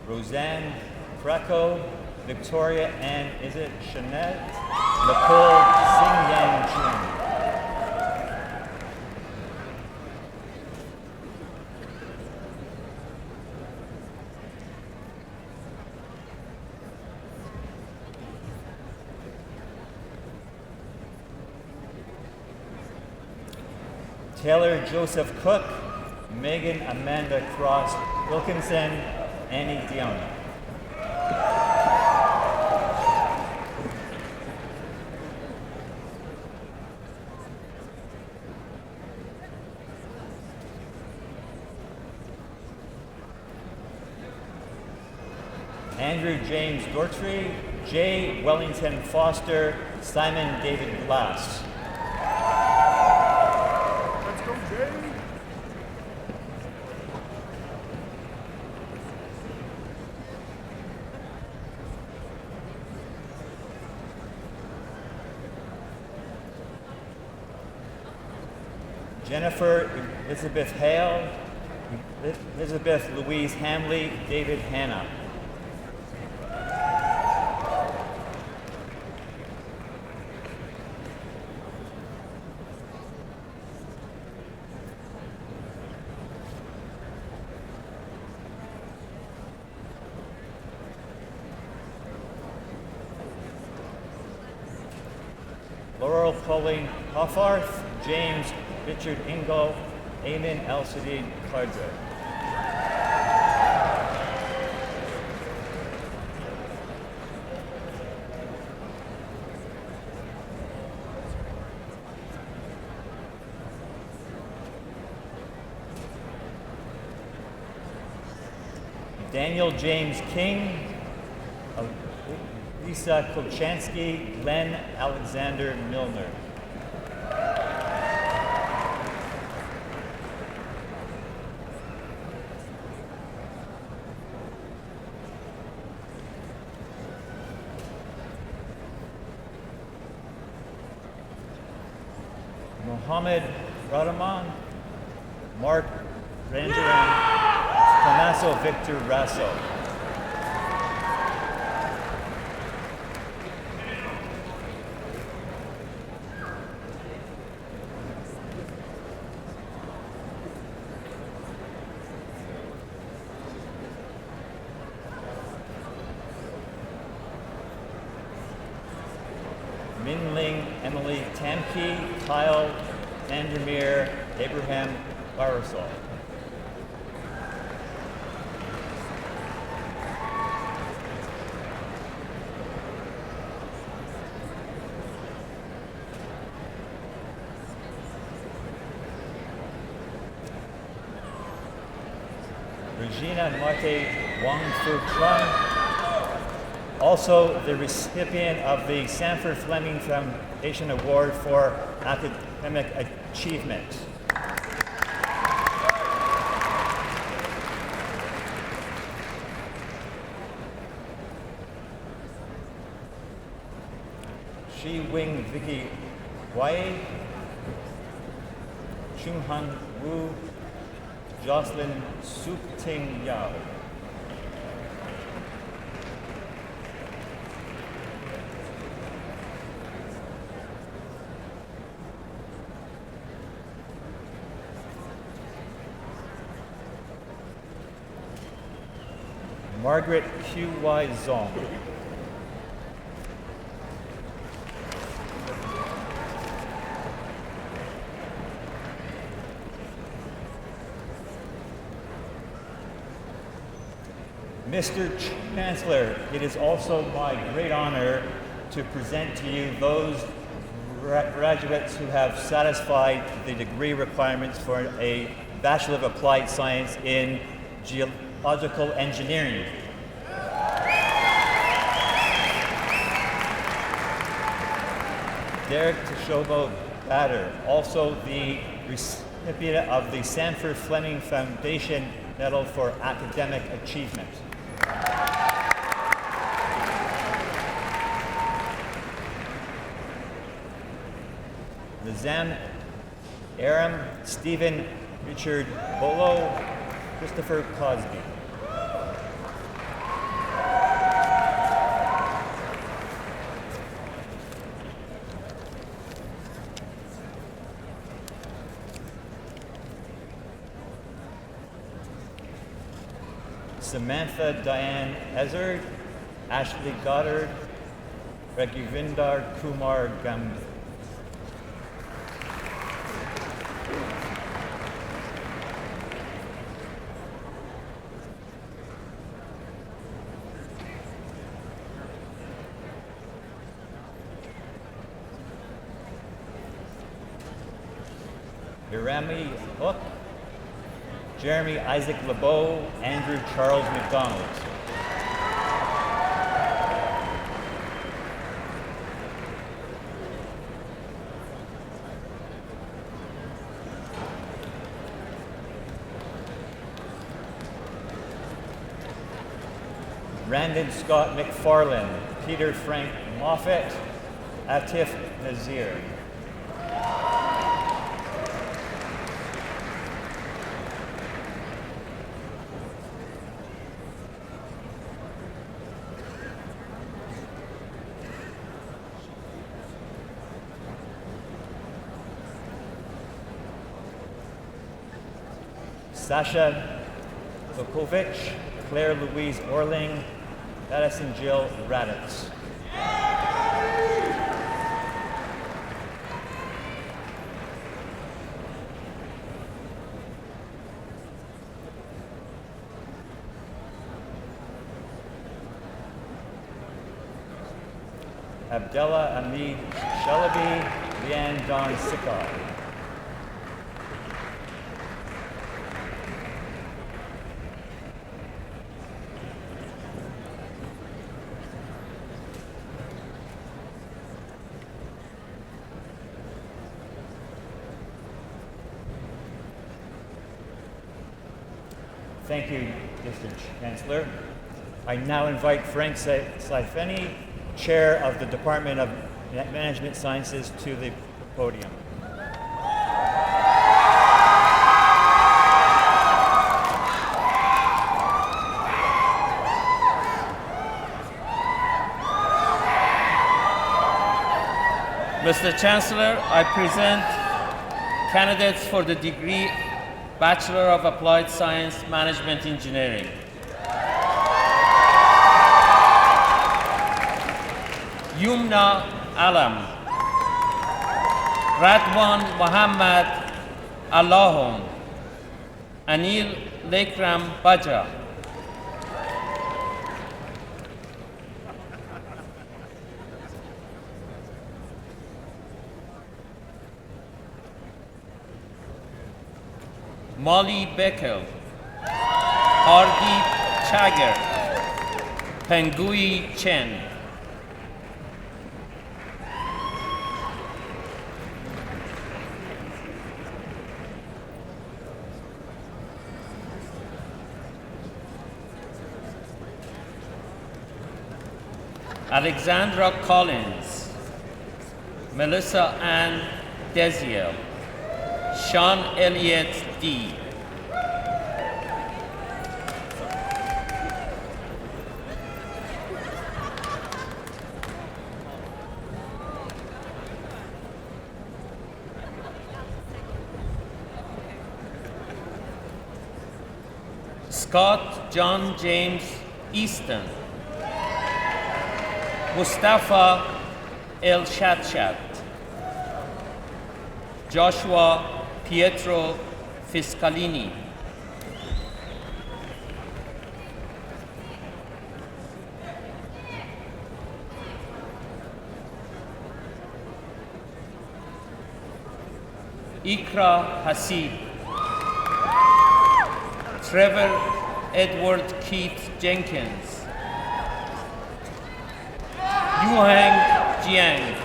Roseanne Freco, Victoria Ann, is it Chanel? Nicole Sing Yang Jun. Taylor Joseph Cook, Megan Amanda Cross Wilkinson, Annie Dion. Andrew James Dortry, Jay Wellington Foster, Simon David Glass. Let's go, Jay. Jennifer Elizabeth Hale, Elizabeth Louise Hamley, David Hanna. Laurel Pauline Hoffarth, James Richard Ingle, Eamon El-Sadid Cardre. Daniel James King, Lisa Kochansky, Len Alexander Milner. Mohammed Radaman, Mark Ranjaran, Tommaso Victor Rasso. Minling Emily Tamke, Kyle Vandermeer, Abraham Barasol. Regina Marte Wang Fu Chuan, also the recipient of the Sanford Fleming Foundation Award for Academic Achievement. Shi Wing Vicky Wai, Chung Han Wu, Jocelyn Sup Ting Yao. Margaret Q.Y. Zong. Mr. Chancellor, it is also my great honor to present to you those graduates who have satisfied the degree requirements for a Bachelor of Applied Science in Geological Engineering. Derek Teshobo Batter, also the recipient of the Sanford Fleming Foundation Medal for Academic Achievement. Nizam Aram Stephen Richard Bolo Christopher Cosby. Samantha Diane Ezard, Ashley Goddard, Raghuvindar Kumar Gambi. Irami Hook, Jeremy Isaac LeBeau, Andrew Charles McDonald. Brandon Scott McFarland, Peter Frank Moffett, Atif Nazir. Sasha Vukovic, Claire Louise Orling, Madison Jill Raditz. Abdullah Amid Shalabi, Leanne Don Sikar. Thank you, Mr. Chancellor. I now invite Frank Saifeni, Chair of the Department of Management Sciences, to the podium. Mr. Chancellor, I present candidates for the degree Bachelor of Applied Science Management Engineering. Yumna Alam, Radwan Muhammad Allahom, Anil Lekram Baja. Molly Beckel, Hardeep Chagar, Pengui Chen. Alexandra Collins, Melissa Ann Desiel, Sean Elliott D. Scott John James Easton, Mustafa El Shatshat, Joshua Pietro Fiscalini, Ikra Hasib, Trevor Edward Keith Jenkins, Yuhang Jiang,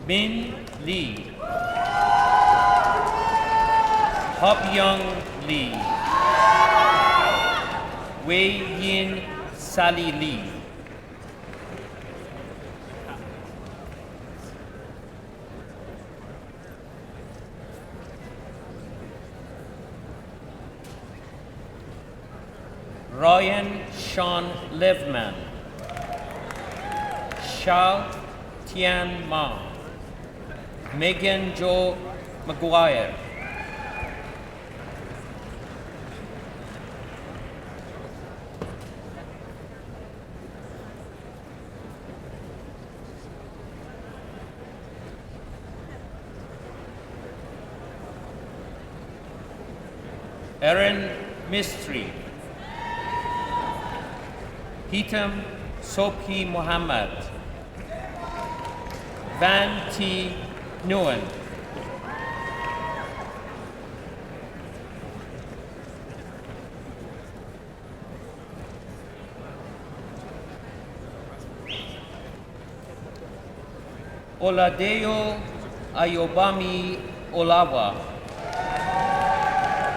Min Lee, Hop-Young Lee, Wei Yin Sally Lee, Ryan Sean Levman, Shao Tian Ma, Megan Jo McGuire, Aaron Mistry, Hitam Sobhi Muhammad, Van T. Nguyen, Oladeo Ayobami Olawa,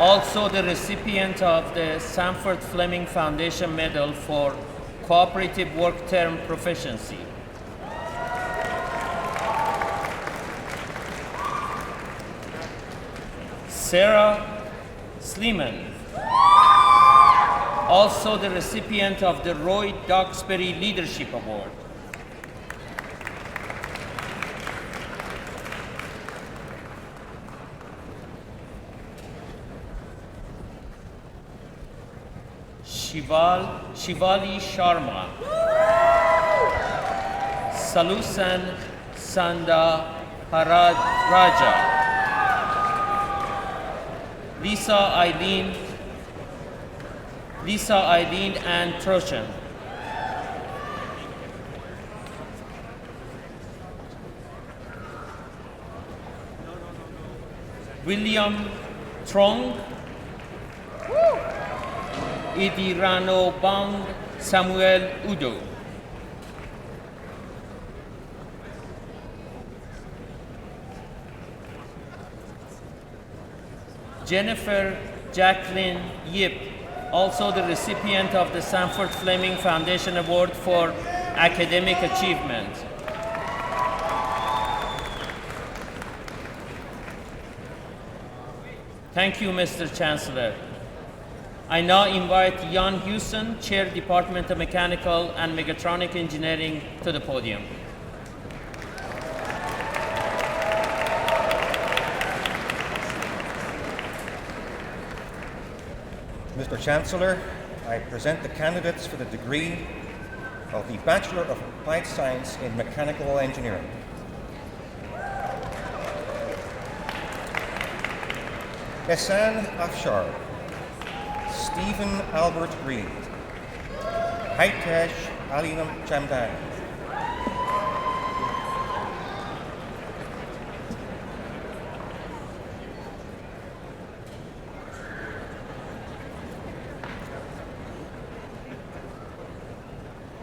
also the recipient of the Sanford Fleming Foundation Medal for Cooperative Work Term Proficiency. Sarah Sleeman, also the recipient of the Roy Duxbury Leadership Award. Shivali Sharma, Salusan Sanda Raja, Lisa Eileen Ann Trochan, William Trong, Idirano Bang Samuel Udo, Jennifer Jacqueline Yip, also the recipient of the Sanford Fleming Foundation Award for Academic Achievement. Thank you, Mr. Chancellor. I now invite Jan Houston, Chair, Department of Mechanical and Mechatronic Engineering, to the podium. Mr. Chancellor, I present the candidates for the degree of the Bachelor of Applied Science in Mechanical Engineering. Ehsan Afshar, Stephen Albert Reed, Haitesh Alinam Chamdan,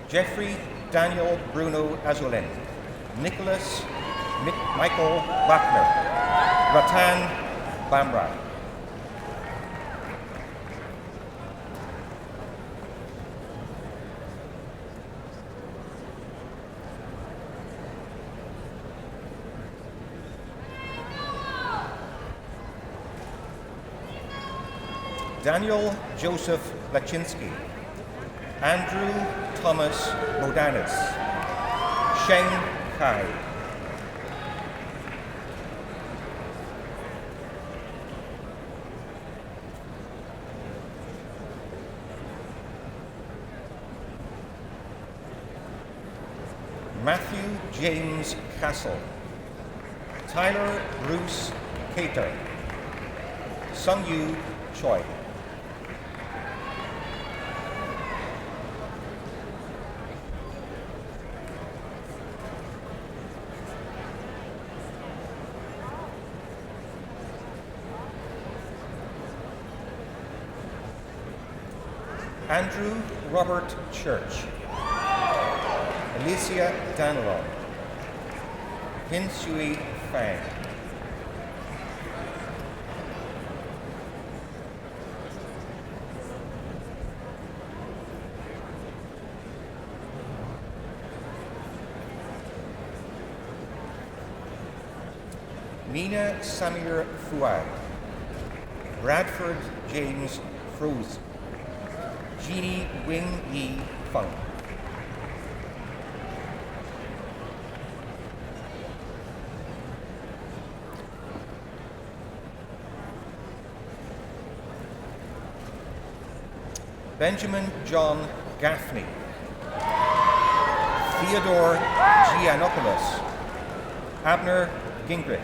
Jeffrey Daniel Bruno Azoulin, Nicholas Michael Wagner, Ratan Bamra, Daniel Joseph Lachinsky, Andrew Thomas Bodanis, Sheng Kai, Matthew James Castle, Tyler Bruce Cater, Sungyu Choi. Andrew Robert Church, Alicia Danilon, Hinsui Fang, Mina Samir Fuad, Bradford James Froese, Jeannie Wing Yi Feng, Benjamin John Gaffney, Theodore Giannopoulos, Abner Gingrich,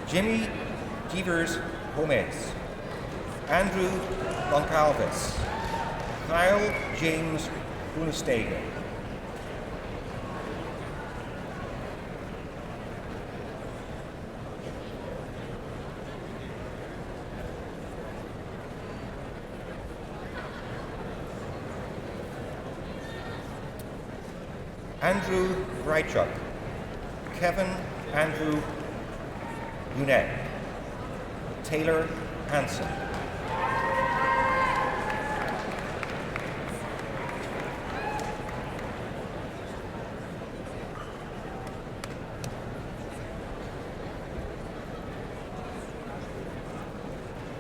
Jimmy Jeevers Gomez, Andrew Goncalves, Kyle James Bunestegen, Andrew Breichuk, Kevin Andrew Unet, Taylor Hansen,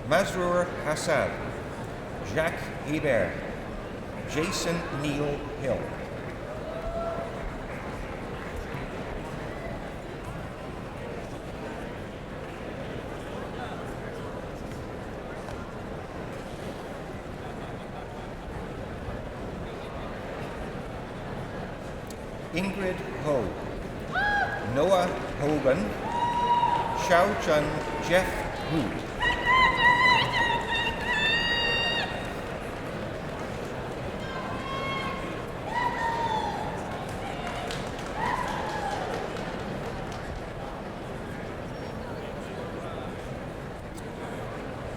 Masroor Hassan, Jacques Hebert, Jason Neil Hill, Ingrid Ho, Noah Hogan, Xiao Chun Jeff Wu,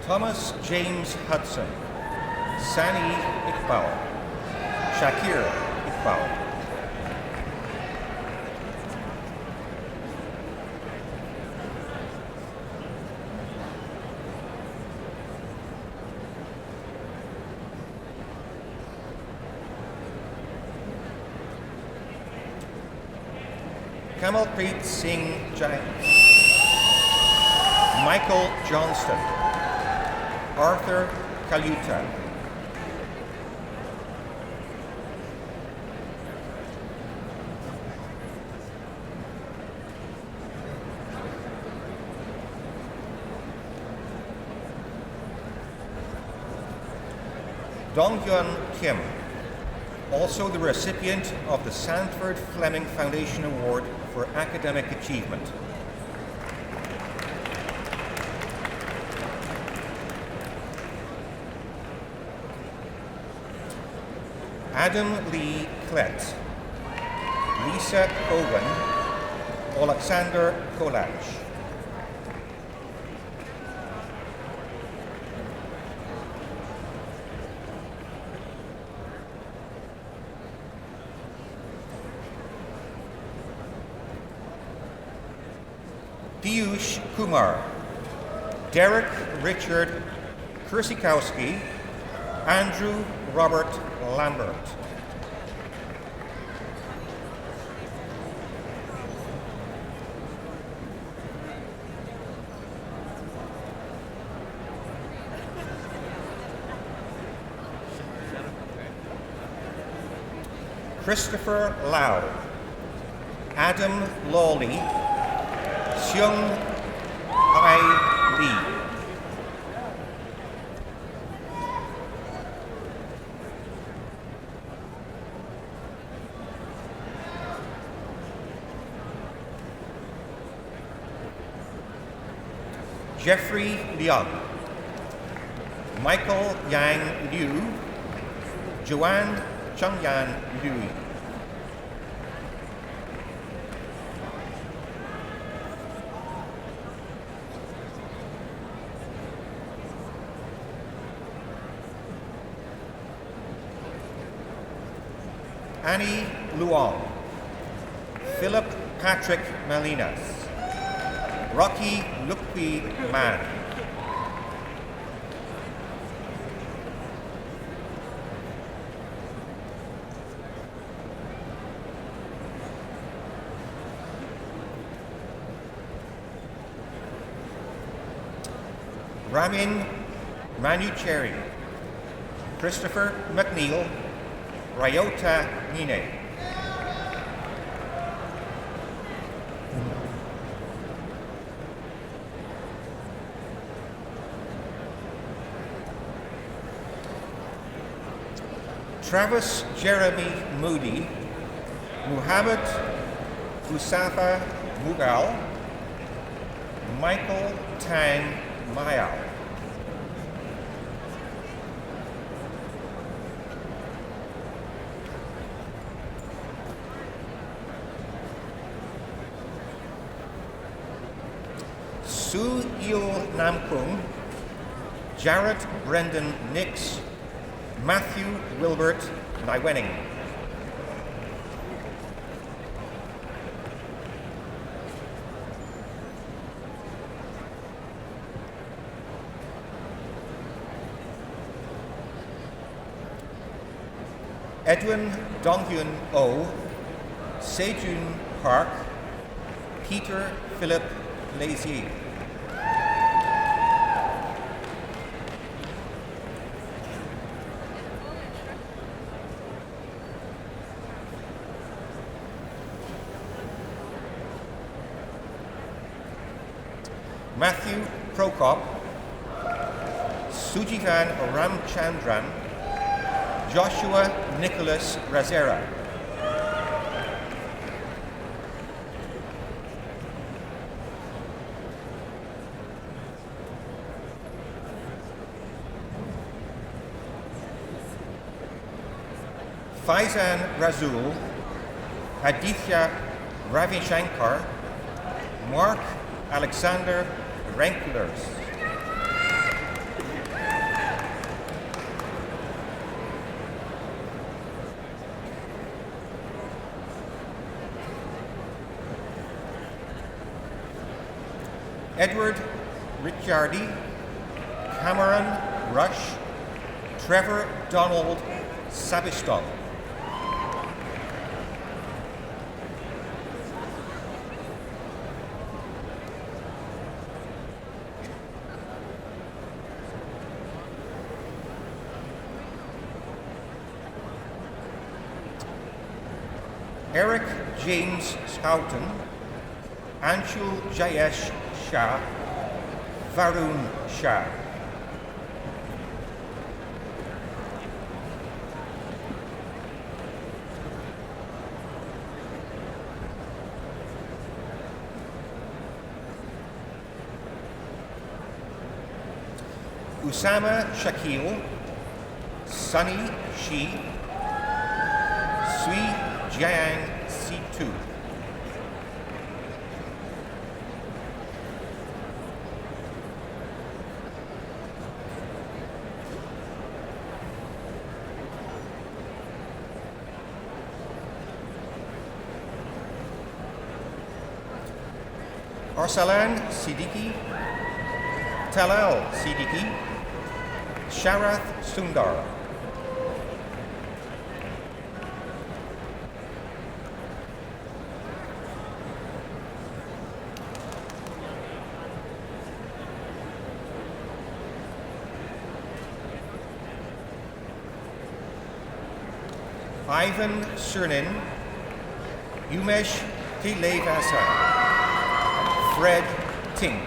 Thomas James Hudson, Sani Iqbal, Shakir Iqbal, Kamalpreet Singh Jain, Michael Johnston, Arthur Kaluta, Donghyun Kim, also the recipient of the Sanford Fleming Foundation Award for Academic Achievement. Adam Lee Klett, Lisa Hogan, Alexander Kolach, Piyush Kumar, Derek Richard Kursikowski, Andrew Robert Lambert, Christopher Lau, Adam Lawley, Seung Hai Lee. Jeffrey Leung, Michael Yang Liu, Joanne Chengyan Liu. Annie Luong, Philip Patrick Malinas, Rocky Lukpi Man, Ramin Manucherry, Christopher McNeil, Ryota Nine. Travis Jeremy Moody, Muhammad Musafa Mughal, Michael Tang Mayao. Su Il Namkung, Jarrett Brendan Nix, Matthew Wilbert Nywening. Edwin Donghyun Oh, Sejun Park, Peter Philip Lazier. Matthew Prokop, Sujivan Ramchandran, Joshua Nicholas Razera. Faizan Razul, Aditya Ravishankar, Mark Alexander Ranklers. Edward Ricciardi, Cameron Rush, Trevor Donald Sabiston. Eric James Schouten, Anshul Jayesh Shah, Varun Shah. Usama Shakil, Sunny Shi, Sui Jiang C2. Arsalan Siddiqui, Talal Siddiqui, Sharath Sundar. Ivan Cernin, Umesh Tilevasa, Fred Ting.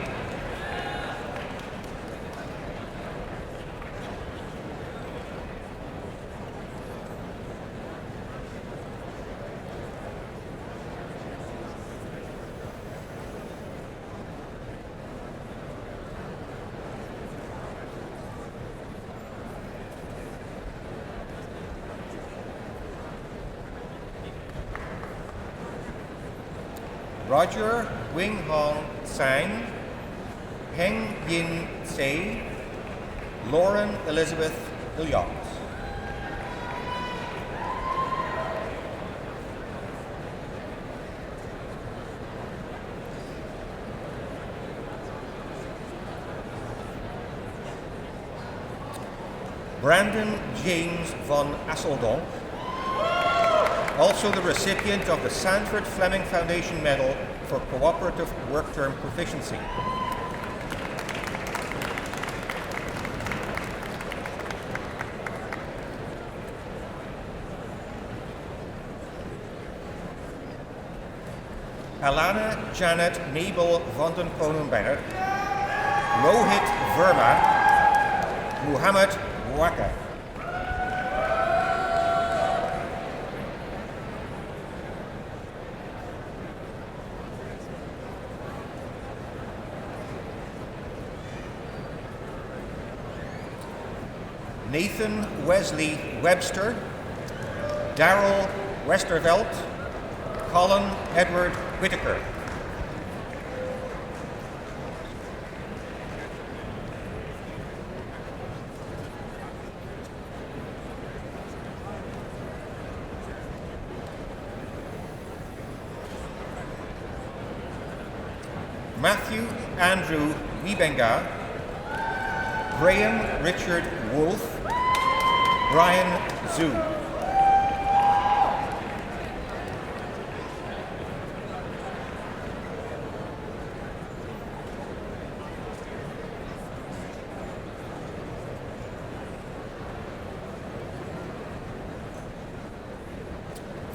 Roger Wing Hong Sang, Heng Yin Tsei, Lauren Elizabeth Ilyot. Brandon James von Asseldonk, also the recipient of the Sanford Fleming Foundation Medal for Cooperative Work Term Proficiency. Alana Janet Mabel van den Konenberg, Rohit Verma, Muhammad Waka. Nathan Wesley Webster, Daryl Westervelt, Colin Edward Whitaker. Matthew Andrew Wiebenga, Graham Richard Wolfe, Brian Zhu.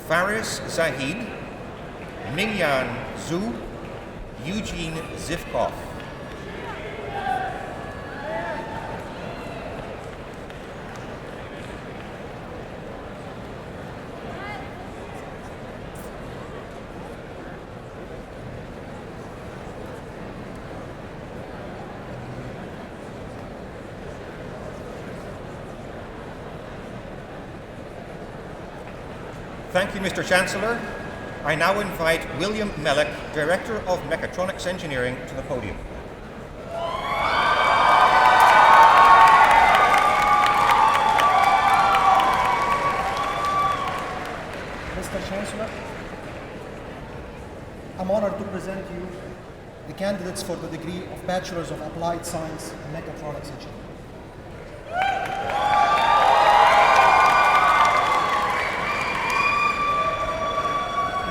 Faris Zahid, Mingyan Zhu, Eugene Zivkov. Thank you, Mr. Chancellor. I now invite William Mellick, Director of Mechatronics Engineering, to the podium. Mr. Chancellor, I'm honored to present you the candidates for the degree of Bachelor's of Applied Science in Mechatronics Engineering.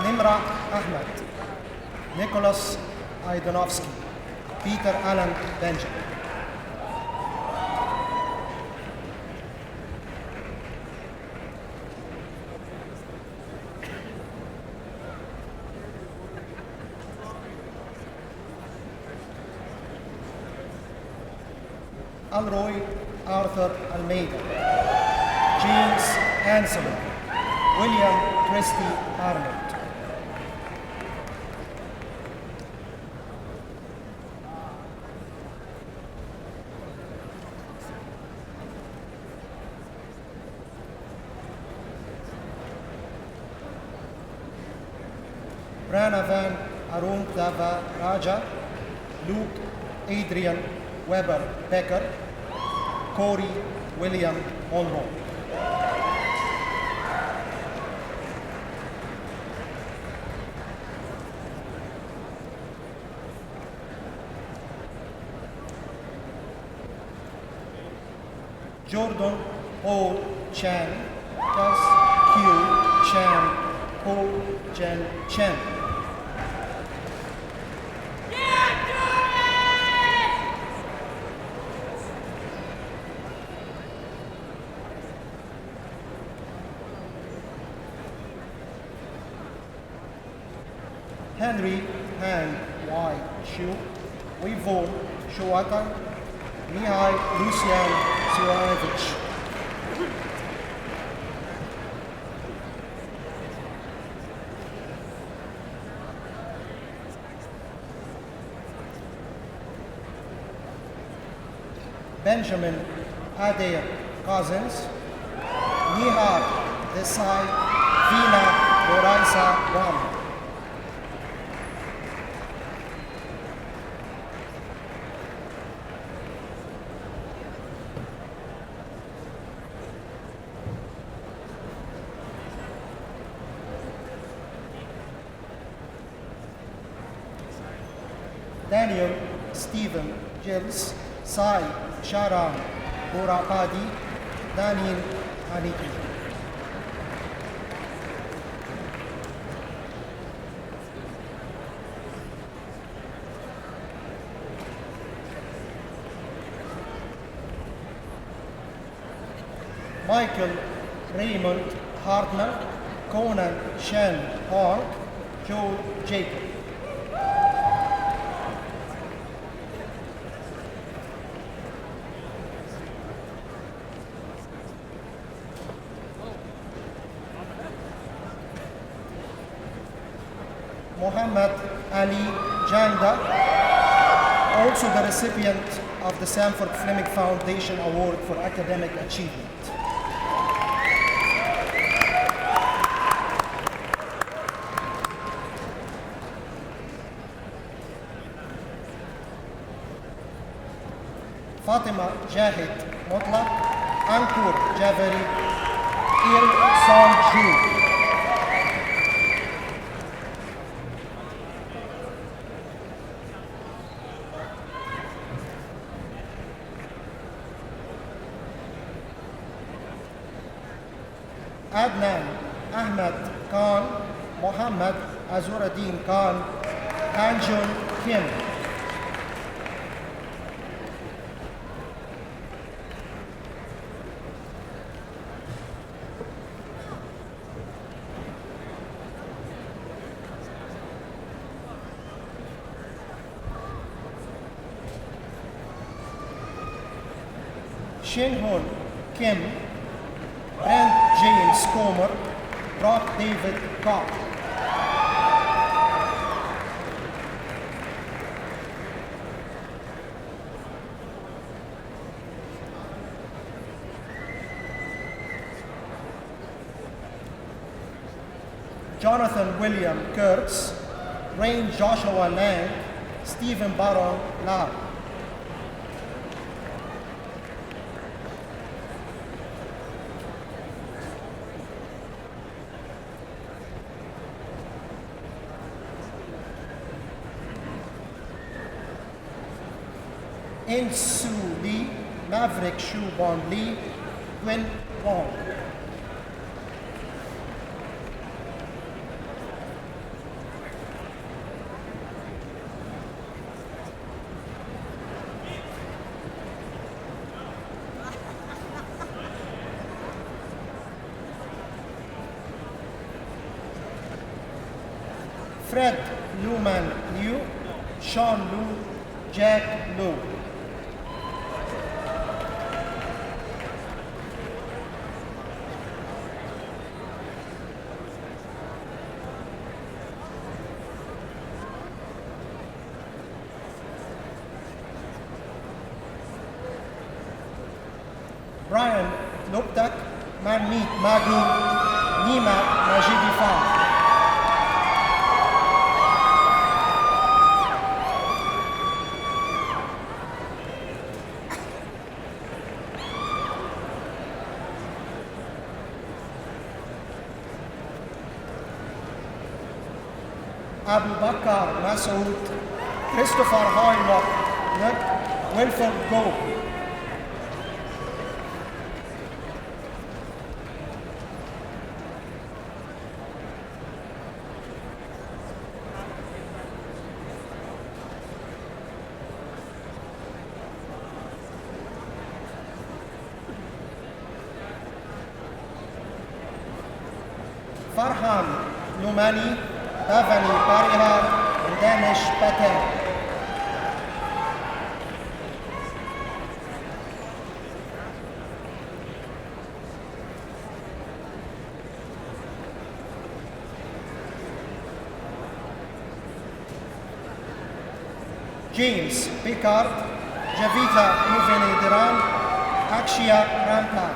Nimra Ahmed, Nicholas Aidonovsky, Peter Allen Benjamin. Alroy Arthur Almeida, James Anselm, William Christie Arnold. Pranavan Arun Dava Raja, Luke Adrian Weber Becker, Corey William Monroe. Jordan O. Chan, Gus Q. Chan, Ko Jen Chen. Henry Han Y. Shu, Uyvon Shuata, Mihai Lucian Siranovich. Benjamin Adair Cousins, Nihar Desai Vina Boraisa Ram. Daniel Stephen Gills, Sai Sharan Borapadi, Daniel Aniki. Michael Raymond Hartman, Conan Shen Hong, Joe Jacob. Muhammad Ali Janda, also the recipient of the Sanford Fleming Foundation Award for Academic Achievement. Fatima Jahid Motlaq, Ankur Javeri, Il Song Ju. Adnan Ahmed Khan, Mohammad Azuruddin Khan, Hanjun Kim. Shinhun Kim, Brent James Comer, Brock David Cobb. Jonathan William Kurtz, Rain Joshua Lang, Stephen Baron Lau. Insu Lee, Maverick Shubon Lee, Gwen Wong. Fred Luman Liu, Sean Liu, Jack Liu. Brian Loptak, Manmeet Magu, Nima Majidifan. Abu Bakr Masoud, Christopher Hoylock, Wilfred Goh. Farhan Numani, Bhavani Parihar, and Danish Patel. James Picard, Javita Muvenediran, Akshya Rampal.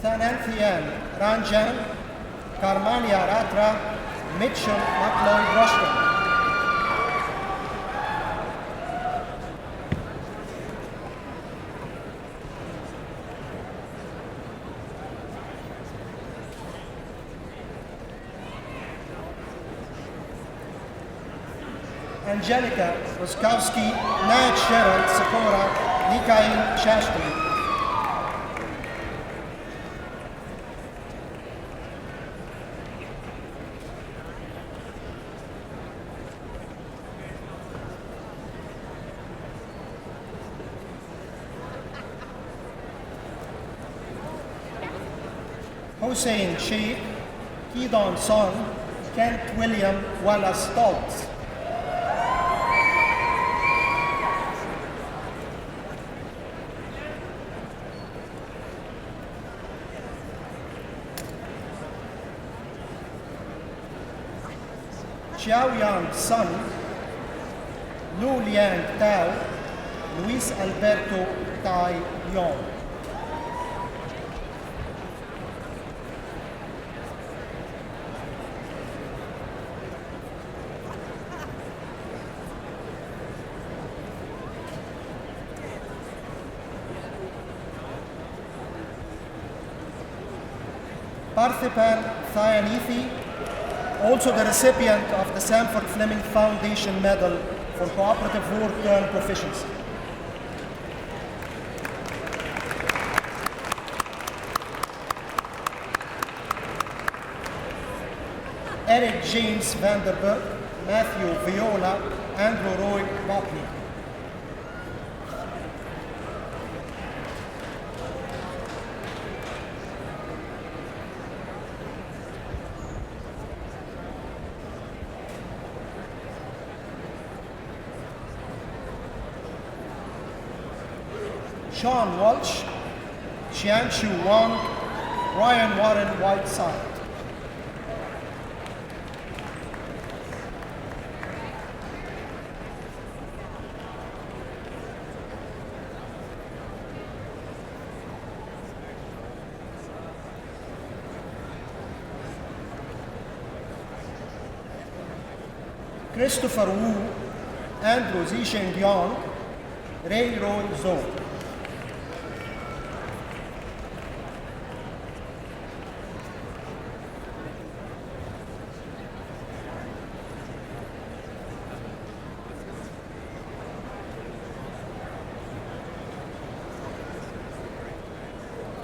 Sananthian Ranjan, Karmania Ratra, Mitchell McLeod Rushton. Angelica Roskowski, Nat Sherald Sikora, Mikhail Shashkin. Hussein Sheikh, Keydon Son, Kent William Wallace Stoltz. Xiaoyang Sun, Lu Liang Tao, Luis Alberto Tai Yong. Parthipan Thayanithi, also the recipient of the Sanford Fleming Foundation Medal for Cooperative War-Term Proficiency. Eric James Vanderberg, Matthew Viola, Andrew Roy Botney. Sean Walsh, Xianshu Wang, Ryan Warren Whiteside. Christopher Wu, Andrew Zisheng Young, Ray Roy Zhou.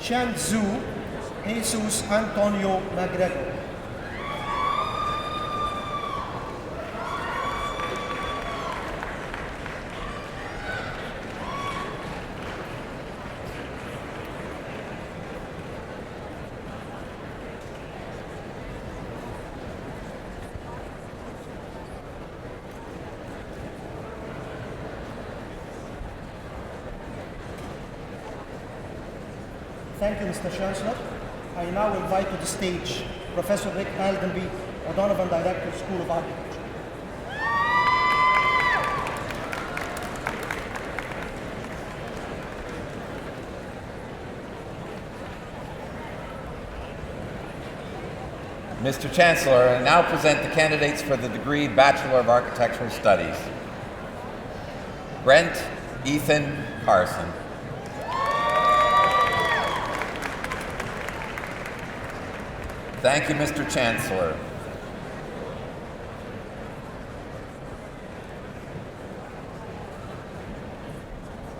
Chen Zhu, Jesus Antonio McGregor. Thank you, Mr. Chancellor. I now invite to the stage Professor Rick Aldenby, O'Donovan Director, School of Architecture. Mr. Chancellor, I now present the candidates for the degree Bachelor of Architectural Studies. Brent Ethan Carson. Thank you, Mr. Chancellor.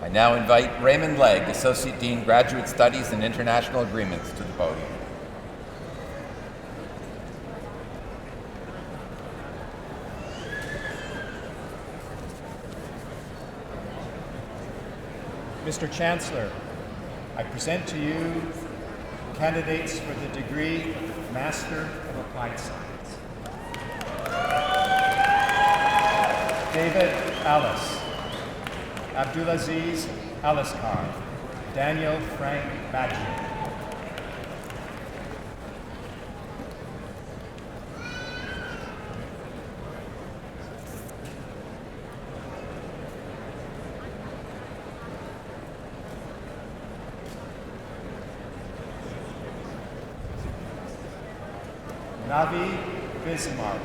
I now invite Raymond Legg, Associate Dean, Graduate Studies and International Agreements, to the podium. Mr. Chancellor, I present to you candidates for the degree Master of Applied Science. David Alice, Abdulaziz Aliskar, Daniel Frank Badger. Navi Bismarck,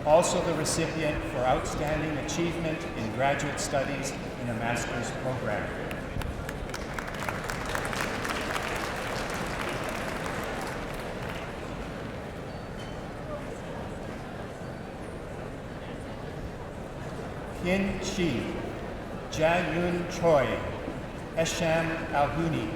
also the recipient for outstanding achievement in graduate studies in a master's program. Kin Chi, Jae-Yoon Choi, Esham Alhuni.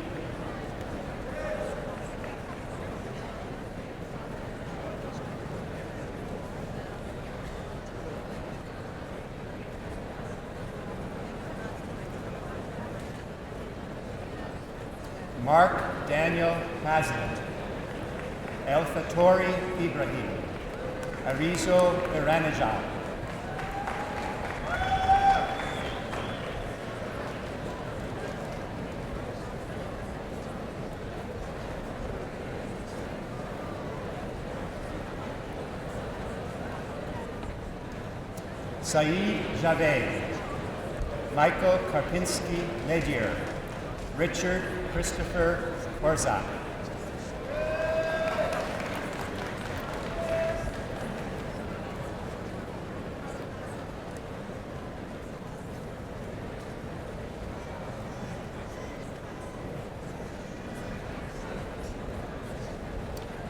Mark Daniel Hazlitt, El Fatori Ibrahim, Arizo Iranijad. Saeed Javed, Michael Karpinski Ledier, Richard Christopher Orzak.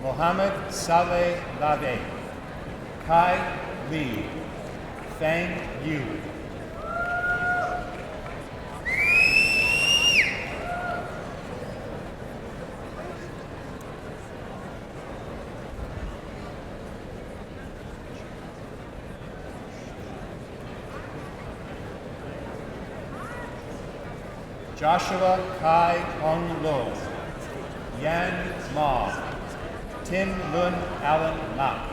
Mohammed Saleh Lave, Kai Li, Fang Yu. Joshua Kai Hong Lo, Yan Ma, Tim Lun Allen Mak.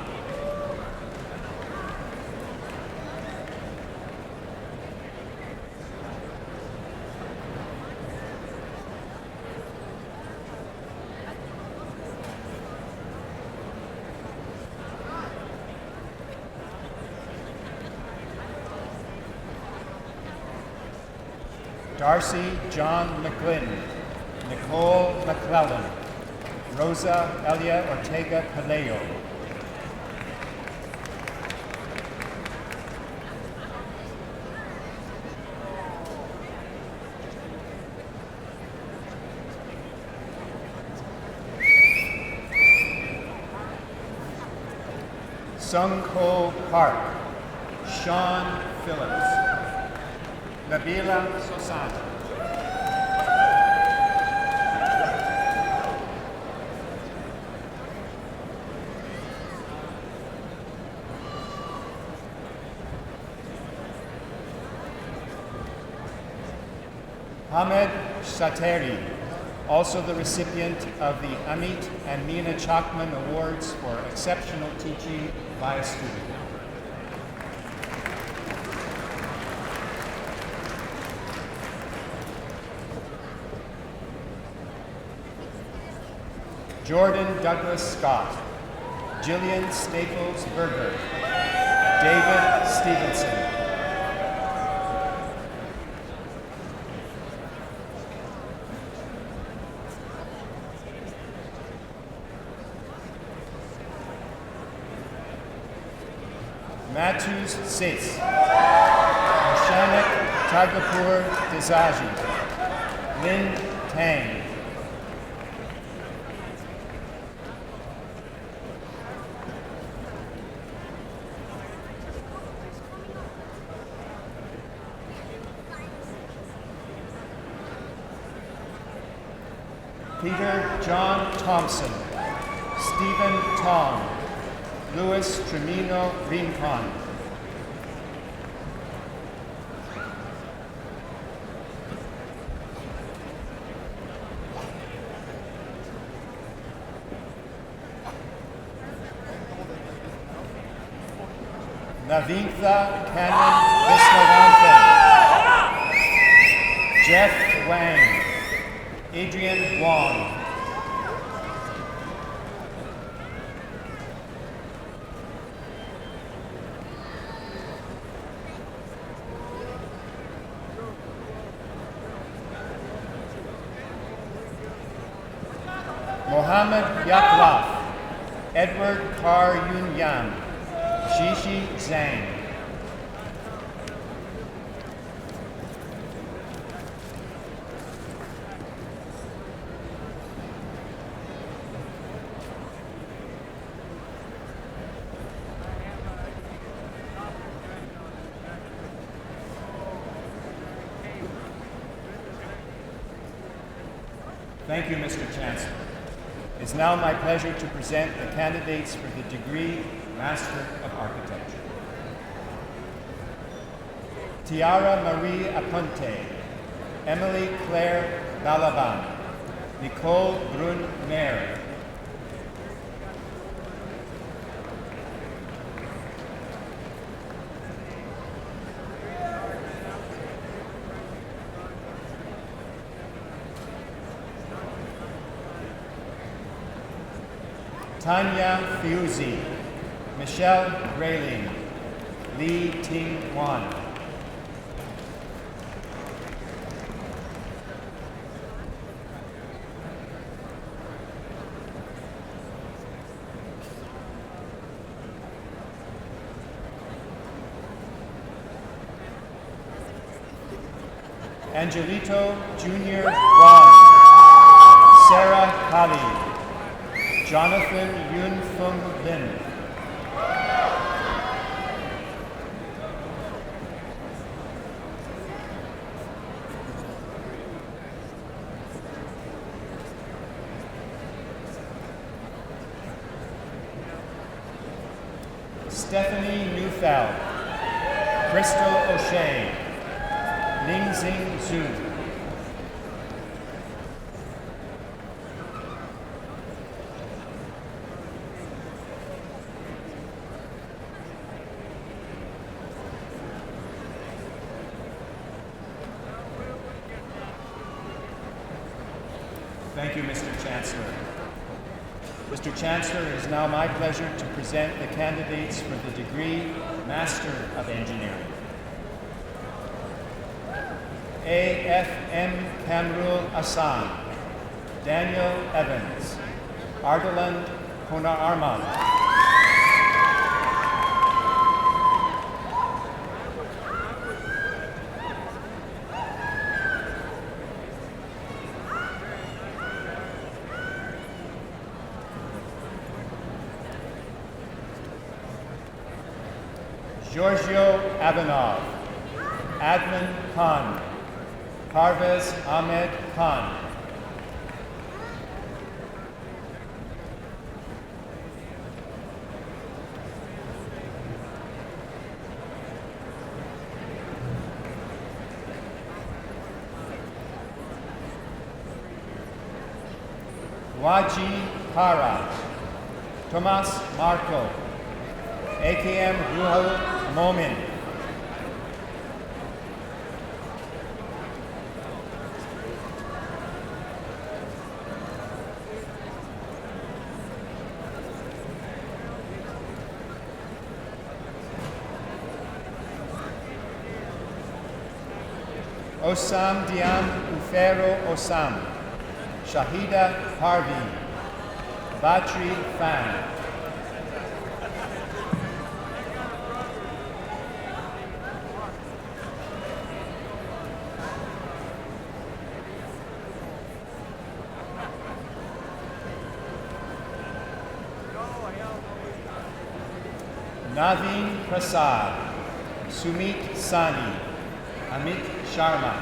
Darcy John McGlynn, Nicole McClellan, Rosa Elia Ortega Paleo. Sung Ho Park, Sean Phillips, Nabila Sosana. Hamed Sateri, also the recipient of the Amit and Mina Chakman Awards for exceptional teaching by a student. Jordan Douglas Scott, Jillian Staples Berger, David Stevenson. Matus Seth, Shanik Tagapur Desaji, Lin Tang. Peter John Thompson, Stephen Tong, Louis Tremino Rincon. Navintha Kannan Viswanathan. Jeff Wang. Adrian Wong. Mohammed Yaklaf, Edward Kar Yun Yan, Shishi Zhang. Thank you, Mr. Chancellor. It's now my pleasure to present the candidates for the degree Master of Architecture. Tiara Marie Aponte, Emily Claire Balaban, Nicole Brun Mayer, Tanya Fiuzi, Michelle Grayling, Lee Ting Wan. Angelito Junior Wong, Sarah Kali, Jonathan Yun Fung Lin. Stephanie Neufeld, Crystal O'Shea, Ningxing Zhu. Thank you, Mr. Chancellor. Mr. Chancellor, it is now my pleasure to present the candidates for the degree Master of Engineering. A.F.M. Kamrul Asan, Daniel Evans, Ardalan Kona Arman, Giorgio Avanov, Adnan Khan, Parvez Ahmed Khan, Waji Kara, Tomas Marco, AKM Ruhal Momin, Osam Diam Ufero Osam, Shahida Parveen, Batri Fan, Naveen Prasad, Sumit Sani, Amit Sharma,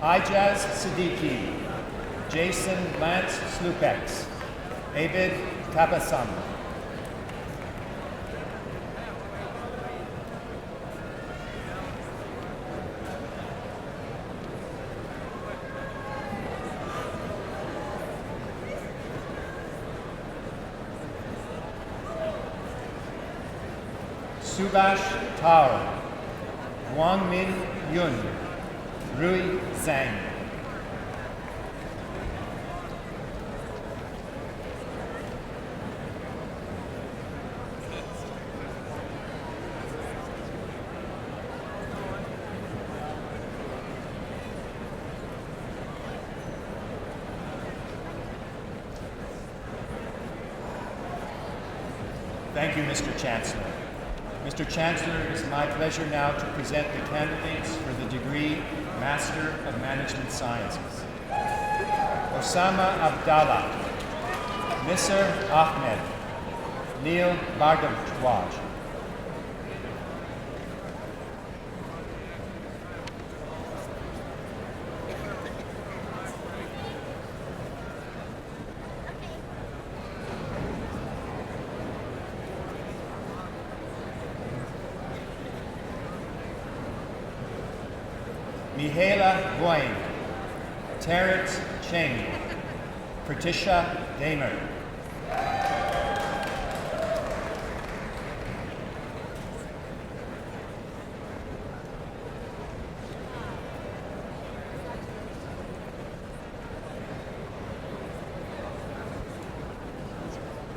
Ijaz Siddiqui, Jason Lance Slupex, Abid Tapasam. Subash Tao, Wang Min Yun, Rui Zhang. Thank you, Mr. Chancellor. Mr. Chancellor, it is my pleasure now to present the candidates for the degree Master of Management Sciences. Osama Abdallah, Nisar Ahmed, Neil Bardwaj. Mihaela Boyne, Terrence Cheng, Patricia Damer.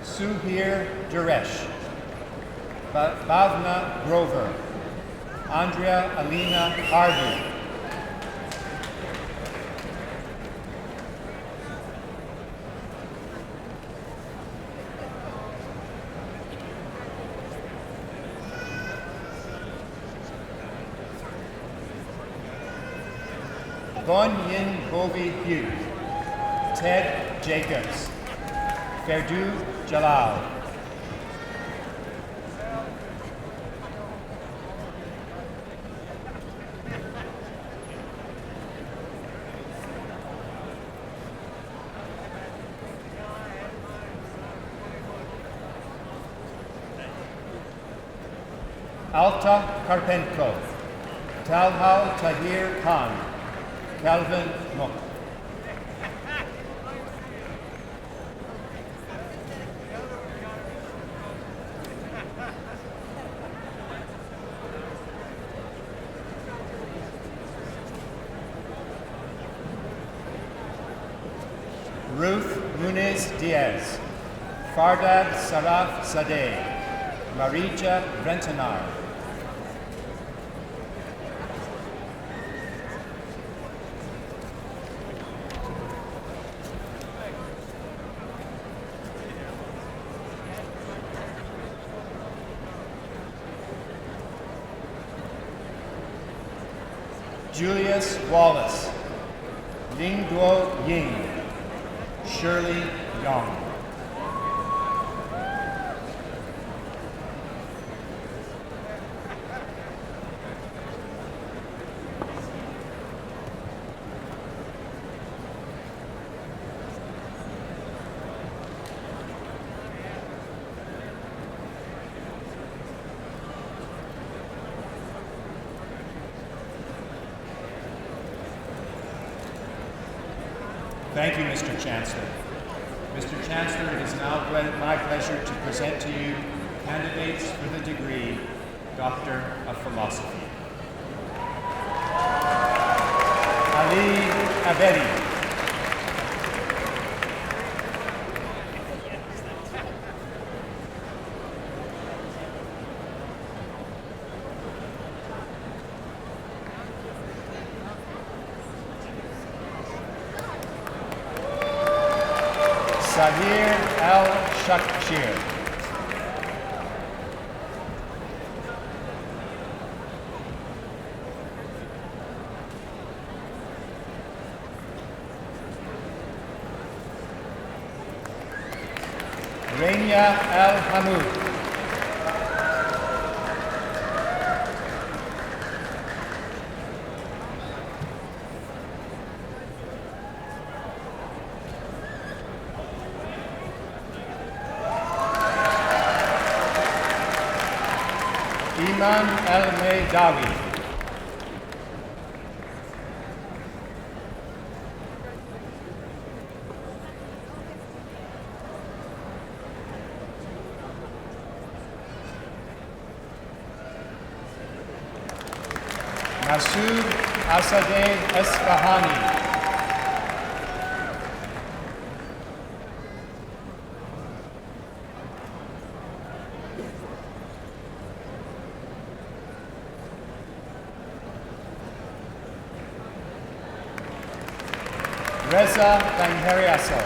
Suhir Duresh, Bhavna Grover, Andrea Alina Hardy. Von Yin Bovi Hugh, Ted Jacobs, Ferdu Jalal. Alta Karpenko, Talhal Tahir Khan, Calvin Mook. Ruth Muniz Diaz, Fardad Saraf Sadeh, Marija Rentenar. Julius Wallace, Ling Duo Ying, Shirley Young. Thank you, Mr. Chancellor. Mr. Chancellor, it is now my pleasure to present to you candidates for the degree Doctor of Philosophy. Ali Abedi. Sahir Al-Shakshir. Rania Al-Hamoud. Hassan El-Meidawi. Masood Asadeh Esfahani. Reza Bangheriasol.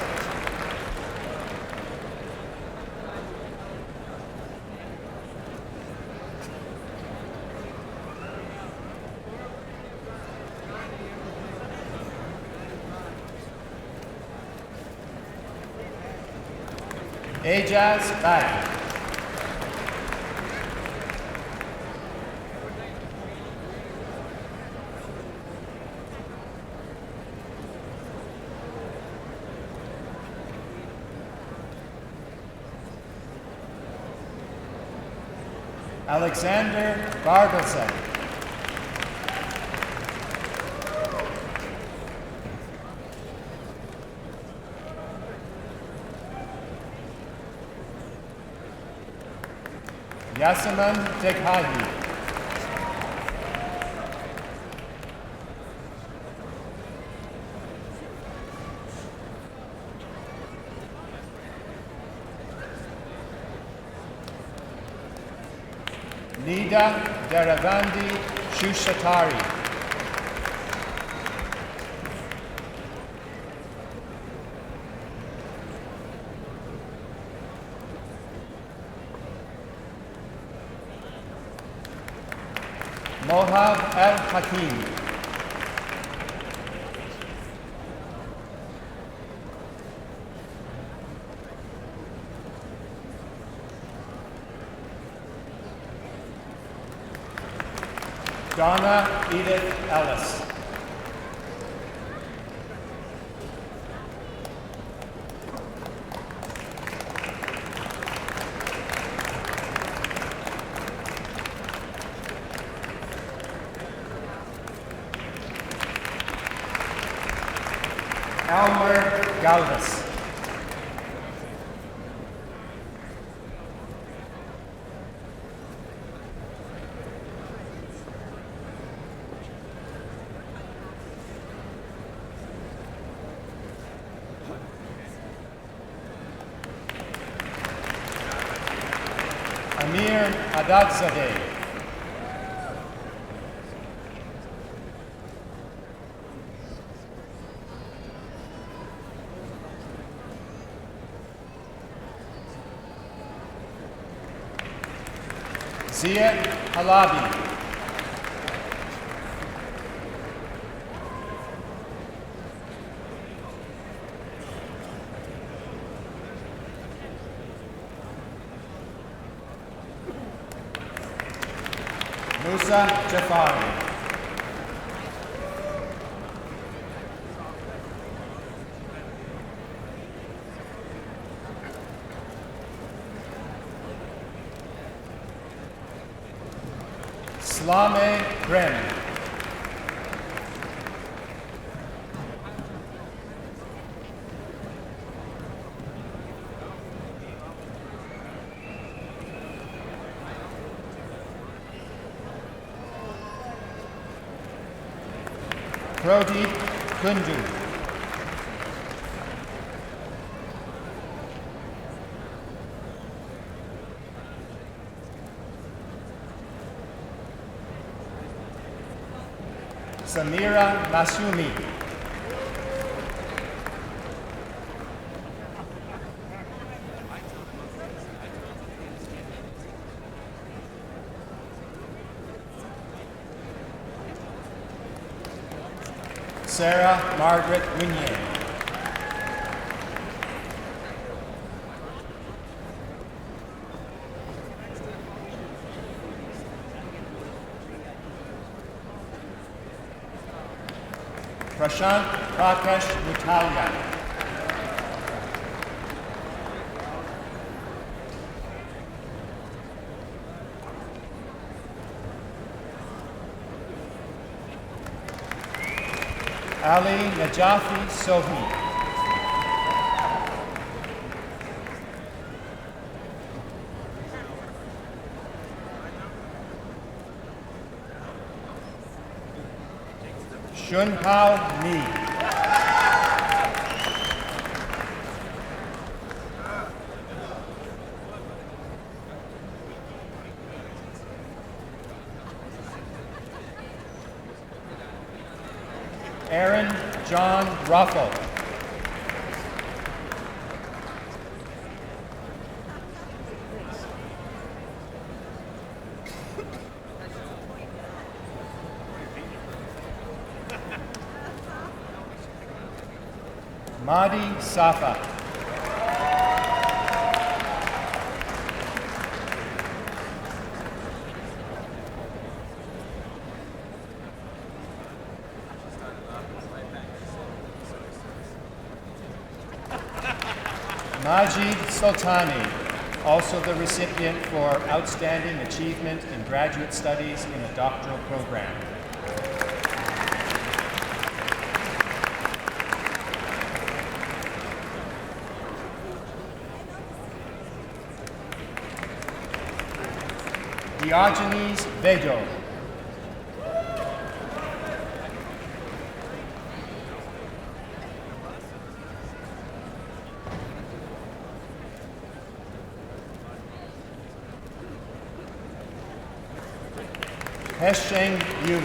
Ajaz Bag. Alexander Barbelson. Yaseman Deghahi. Nida Daravandi Shushatari. Mohab El Hakim. Donna Edith Ellis. Elmer Galvez. Amir Adadzadeh. Zia Halabi. Musa Jafari. Slame Brim. Pradeep Kundu. Samira Masumi. Sarah Margaret Winier. Prashant Prakash Mutalia. Ali Najafi Sohi. Shunhao Ni. Aaron John Ruffle. Mahdi Safa. Majid Sultani, also the recipient for Outstanding Achievement in Graduate Studies in a Doctoral Program. Diogenes Vedo. Hesheng Yu.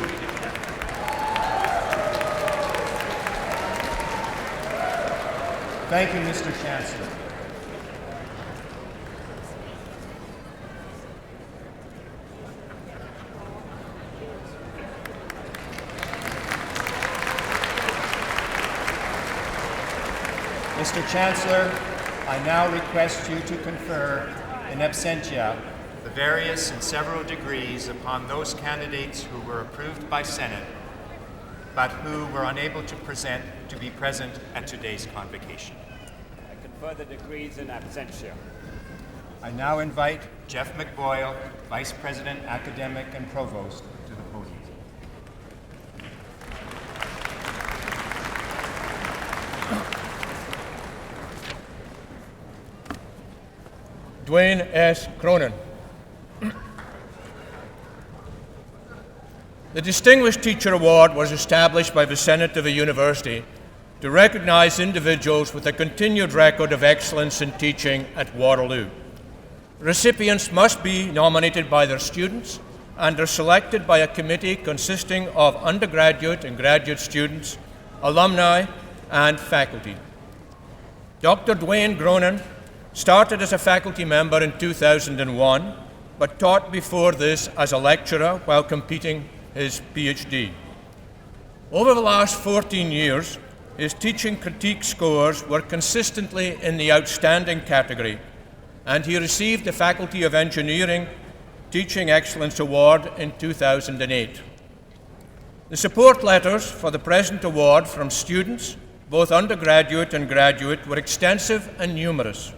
Thank you, Mr. Chancellor. Mr. Chancellor, I now request you to confer in absentia the various and several degrees upon those candidates who were approved by Senate, but who were unable to be present at today's convocation. I confer the degrees in absentia. I now invite Jeff McBoyle, Vice President, Academic and Provost, to the podium. Dwayne S. Cronin. The Distinguished Teacher Award was established by the Senate of a university to recognize individuals with a continued record of excellence in teaching at Waterloo. Recipients must be nominated by their students and are selected by a committee consisting of undergraduate and graduate students, alumni, and faculty. Dr. Dwayne Cronin started as a faculty member in 2001, but taught before this as a lecturer while completing his PhD. Over the last 14 years, his teaching critique scores were consistently in the outstanding category, and he received the Faculty of Engineering Teaching Excellence Award in 2008. The support letters for the present award from students, both undergraduate and graduate, were extensive and numerous.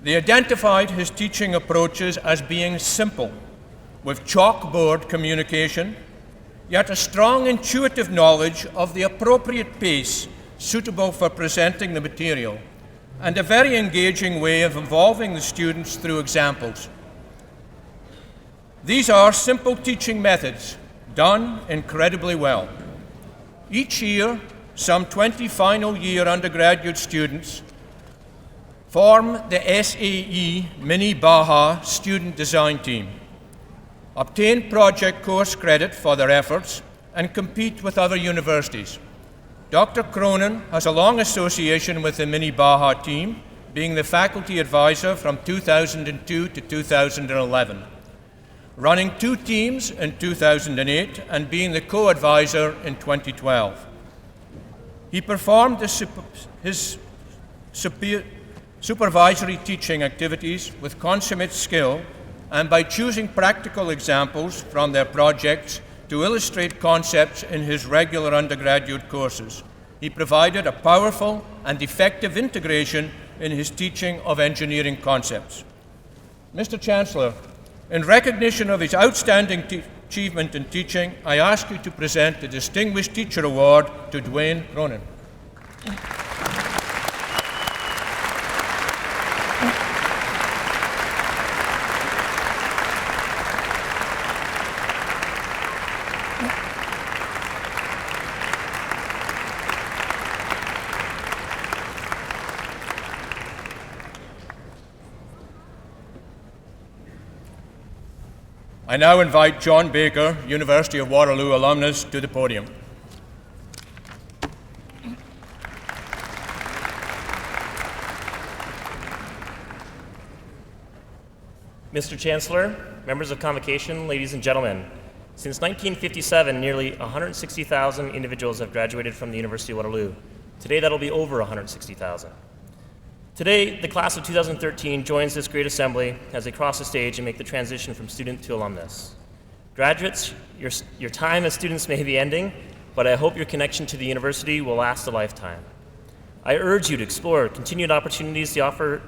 They identified his teaching approaches as being simple, with chalkboard communication, yet a strong intuitive knowledge of the appropriate pace suitable for presenting the material, and a very engaging way of involving the students through examples. These are simple teaching methods, done incredibly well. Each year, some 20 final year undergraduate students form the SAE Mini Baja Student Design Team, obtain project course credit for their efforts, and compete with other universities. Dr. Cronin has a long association with the Mini Baja team, being the faculty advisor from 2002 to 2011, running 2 teams in 2008 and being the co-advisor in 2012. He performed his supervisory teaching activities with consummate skill and by choosing practical examples from their projects to illustrate concepts in his regular undergraduate courses. He provided a powerful and effective integration in his teaching of engineering concepts. Mr. Chancellor, in recognition of his outstanding achievement in teaching, I ask you to present the Distinguished Teacher Award to Dwayne Cronin. I now invite John Baker, University of Waterloo alumnus, to the podium. Mr. Chancellor, members of Convocation, ladies and gentlemen, since 1957, nearly 160,000 individuals have graduated from the University of Waterloo. Today, that'll be over 160,000. Today, the class of 2013 joins this great assembly as they cross the stage and make the transition from student to alumnus. Graduates, your time as students may be ending, but I hope your connection to the university will last a lifetime. I urge you to explore continued opportunities the offer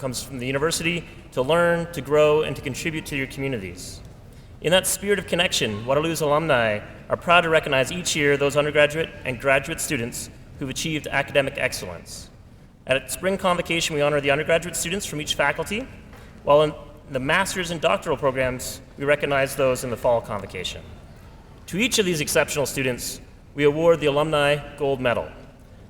comes from the university to learn, to grow, and to contribute to your communities. In that spirit of connection, Waterloo's alumni are proud to recognize each year those undergraduate and graduate students who've achieved academic excellence. At Spring Convocation, we honor the undergraduate students from each faculty, while in the master's and doctoral programs, we recognize those in the Fall Convocation. To each of these exceptional students, we award the Alumni Gold Medal.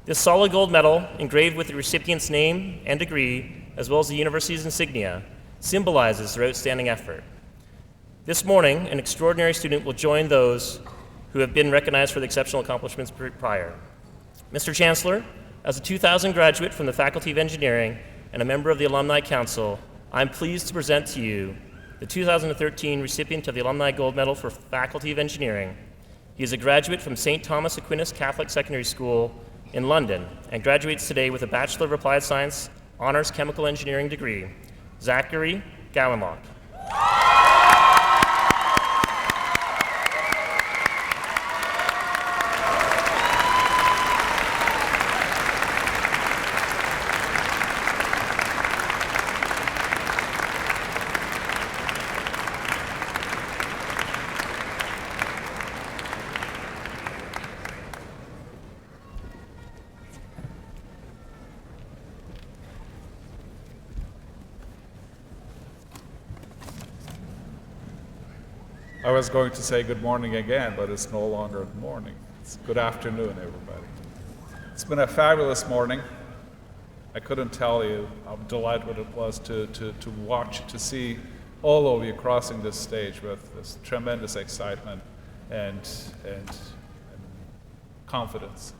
This solid gold medal, engraved with the recipient's name and degree, as well as the university's insignia, symbolizes their outstanding effort. This morning, an extraordinary student will join those who have been recognized for the exceptional accomplishments prior. Mr. Chancellor, as a 2000 graduate from the Faculty of Engineering and a member of the Alumni Council, I'm pleased to present to you the 2013 recipient of the Alumni Gold Medal for Faculty of Engineering. He is a graduate from St. Thomas Aquinas Catholic Secondary School in London and graduates today with a Bachelor of Applied Science Honors Chemical Engineering degree, Zachary Gallenlock. I was going to say good morning again, but it's no longer morning. It's good afternoon, everybody. It's been a fabulous morning. I couldn't tell you how delighted it was to watch, to see all of you crossing this stage with this tremendous excitement and confidence.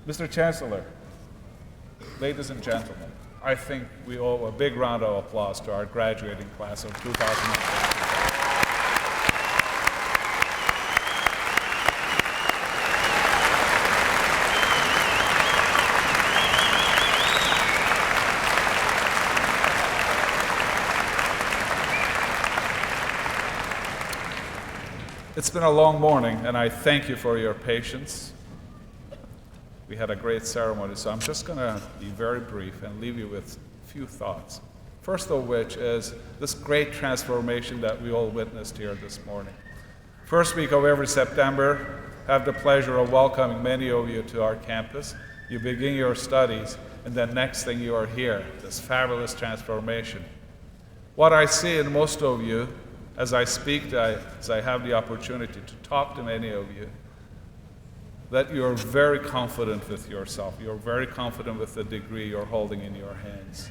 Mr. Chancellor, ladies and gentlemen, I think we owe a big round of applause to our graduating class of 2013. It's been a long morning, and I thank you for your patience. We had a great ceremony, so I'm just going to be very brief and leave you with a few thoughts. First of which is this great transformation that we all witnessed here this morning. First week of every September, I have the pleasure of welcoming many of you to our campus. You begin your studies, and then next thing you are here, this fabulous transformation. What I see in most of you, as I speak, as I have the opportunity to talk to many of you, that you're very confident with yourself. You're very confident with the degree you're holding in your hands.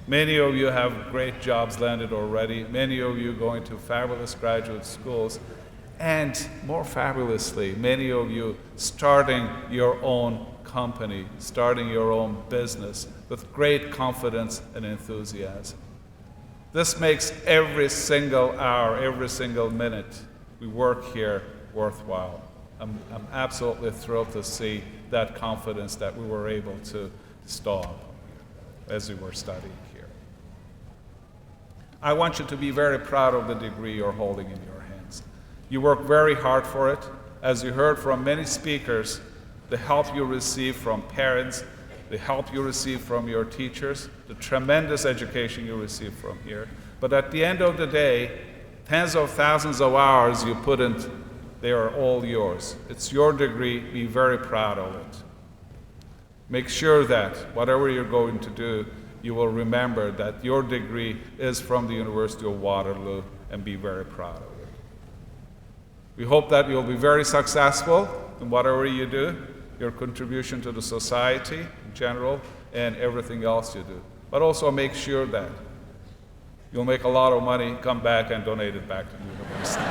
Many of you have great jobs landed already. Many of you going to fabulous graduate schools. And more fabulously, many of you starting your own company, starting your own business with great confidence and enthusiasm. This makes every single hour, every single minute we work here worthwhile. I'm absolutely thrilled to see that confidence that we were able to install as we were studying here. I want you to be very proud of the degree you're holding in your hands. You work very hard for it. As you heard from many speakers, the help you receive from parents, the help you receive from your teachers, the tremendous education you receive from here. But at the end of the day, tens of thousands of hours you put in, they are all yours. It's your degree. Be very proud of it. Make sure that whatever you're going to do, you will remember that your degree is from the University of Waterloo, and be very proud of it. We hope that you'll be very successful in whatever you do, your contribution to the society in general, and everything else you do. But also make sure that you'll make a lot of money, come back and donate it back to the university.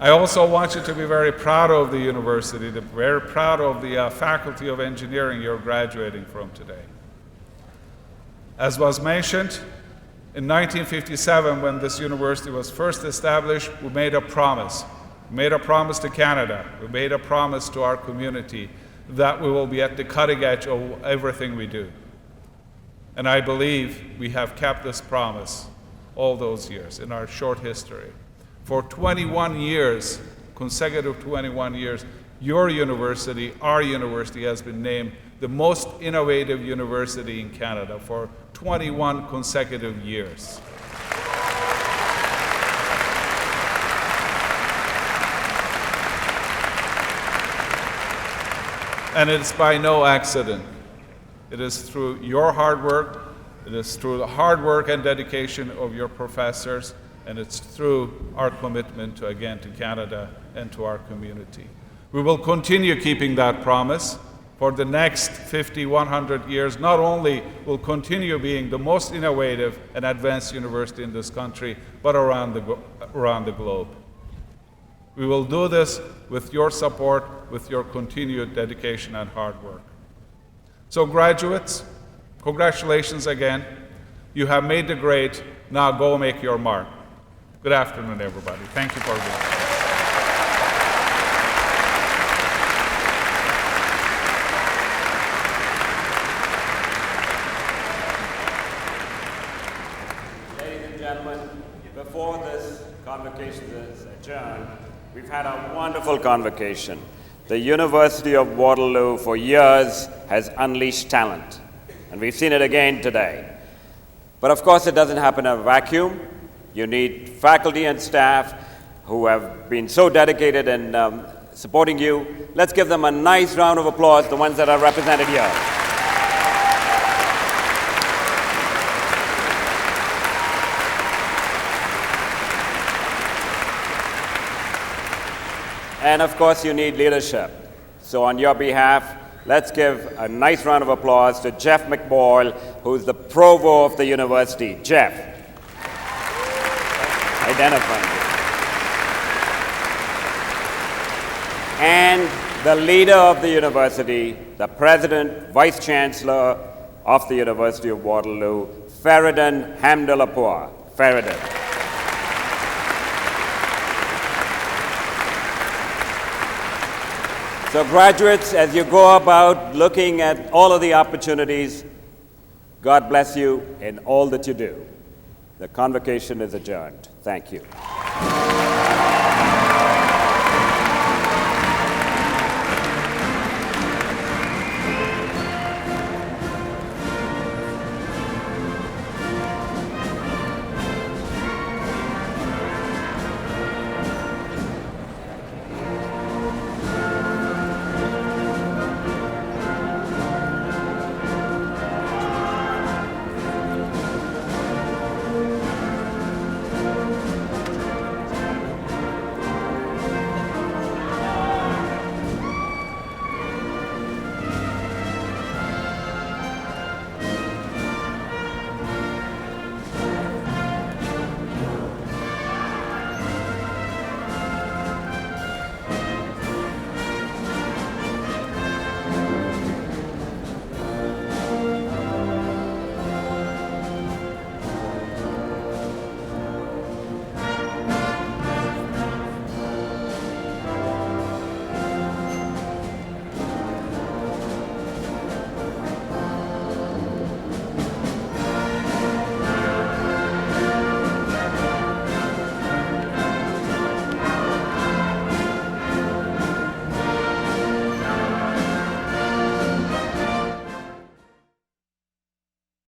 I also want you to be very proud of the university, very proud of the Faculty of Engineering you're graduating from today. As was mentioned, in 1957, when this university was first established, we made a promise. We made a promise to Canada. We made a promise to our community that we will be at the cutting edge of everything we do. And I believe we have kept this promise all those years in our short history. For 21 years, consecutive 21 years, your university, our university, has been named the most innovative university in Canada for 21 consecutive years. And it's by no accident. It is through your hard work, it is through the hard work and dedication of your professors, and it's through our commitment to, again, to Canada and to our community. We will continue keeping that promise for the next 50, 100 years. Not only will continue being the most innovative and advanced university in this country, but around the globe. We will do this with your support, with your continued dedication and hard work. So graduates, congratulations again. You have made the grade. Now go make your mark. Good afternoon, everybody. Thank you for being here. Ladies and gentlemen, before this convocation is adjourned, we've had a wonderful convocation. The University of Waterloo for years has unleashed talent, and we've seen it again today. But of course, it doesn't happen in a vacuum. You need faculty and staff who have been so dedicated in supporting you. Let's give them a nice round of applause, the ones that are represented here. And of course, you need leadership. So on your behalf, let's give a nice round of applause to Jeff McBoyle, who's the provost of the university. Jeff, identifying you. And the leader of the university, the president, vice chancellor of the University of Waterloo, Feridun Hamdulapur. Feridun. So graduates, as you go about looking at all of the opportunities, God bless you in all that you do. The convocation is adjourned. Thank you.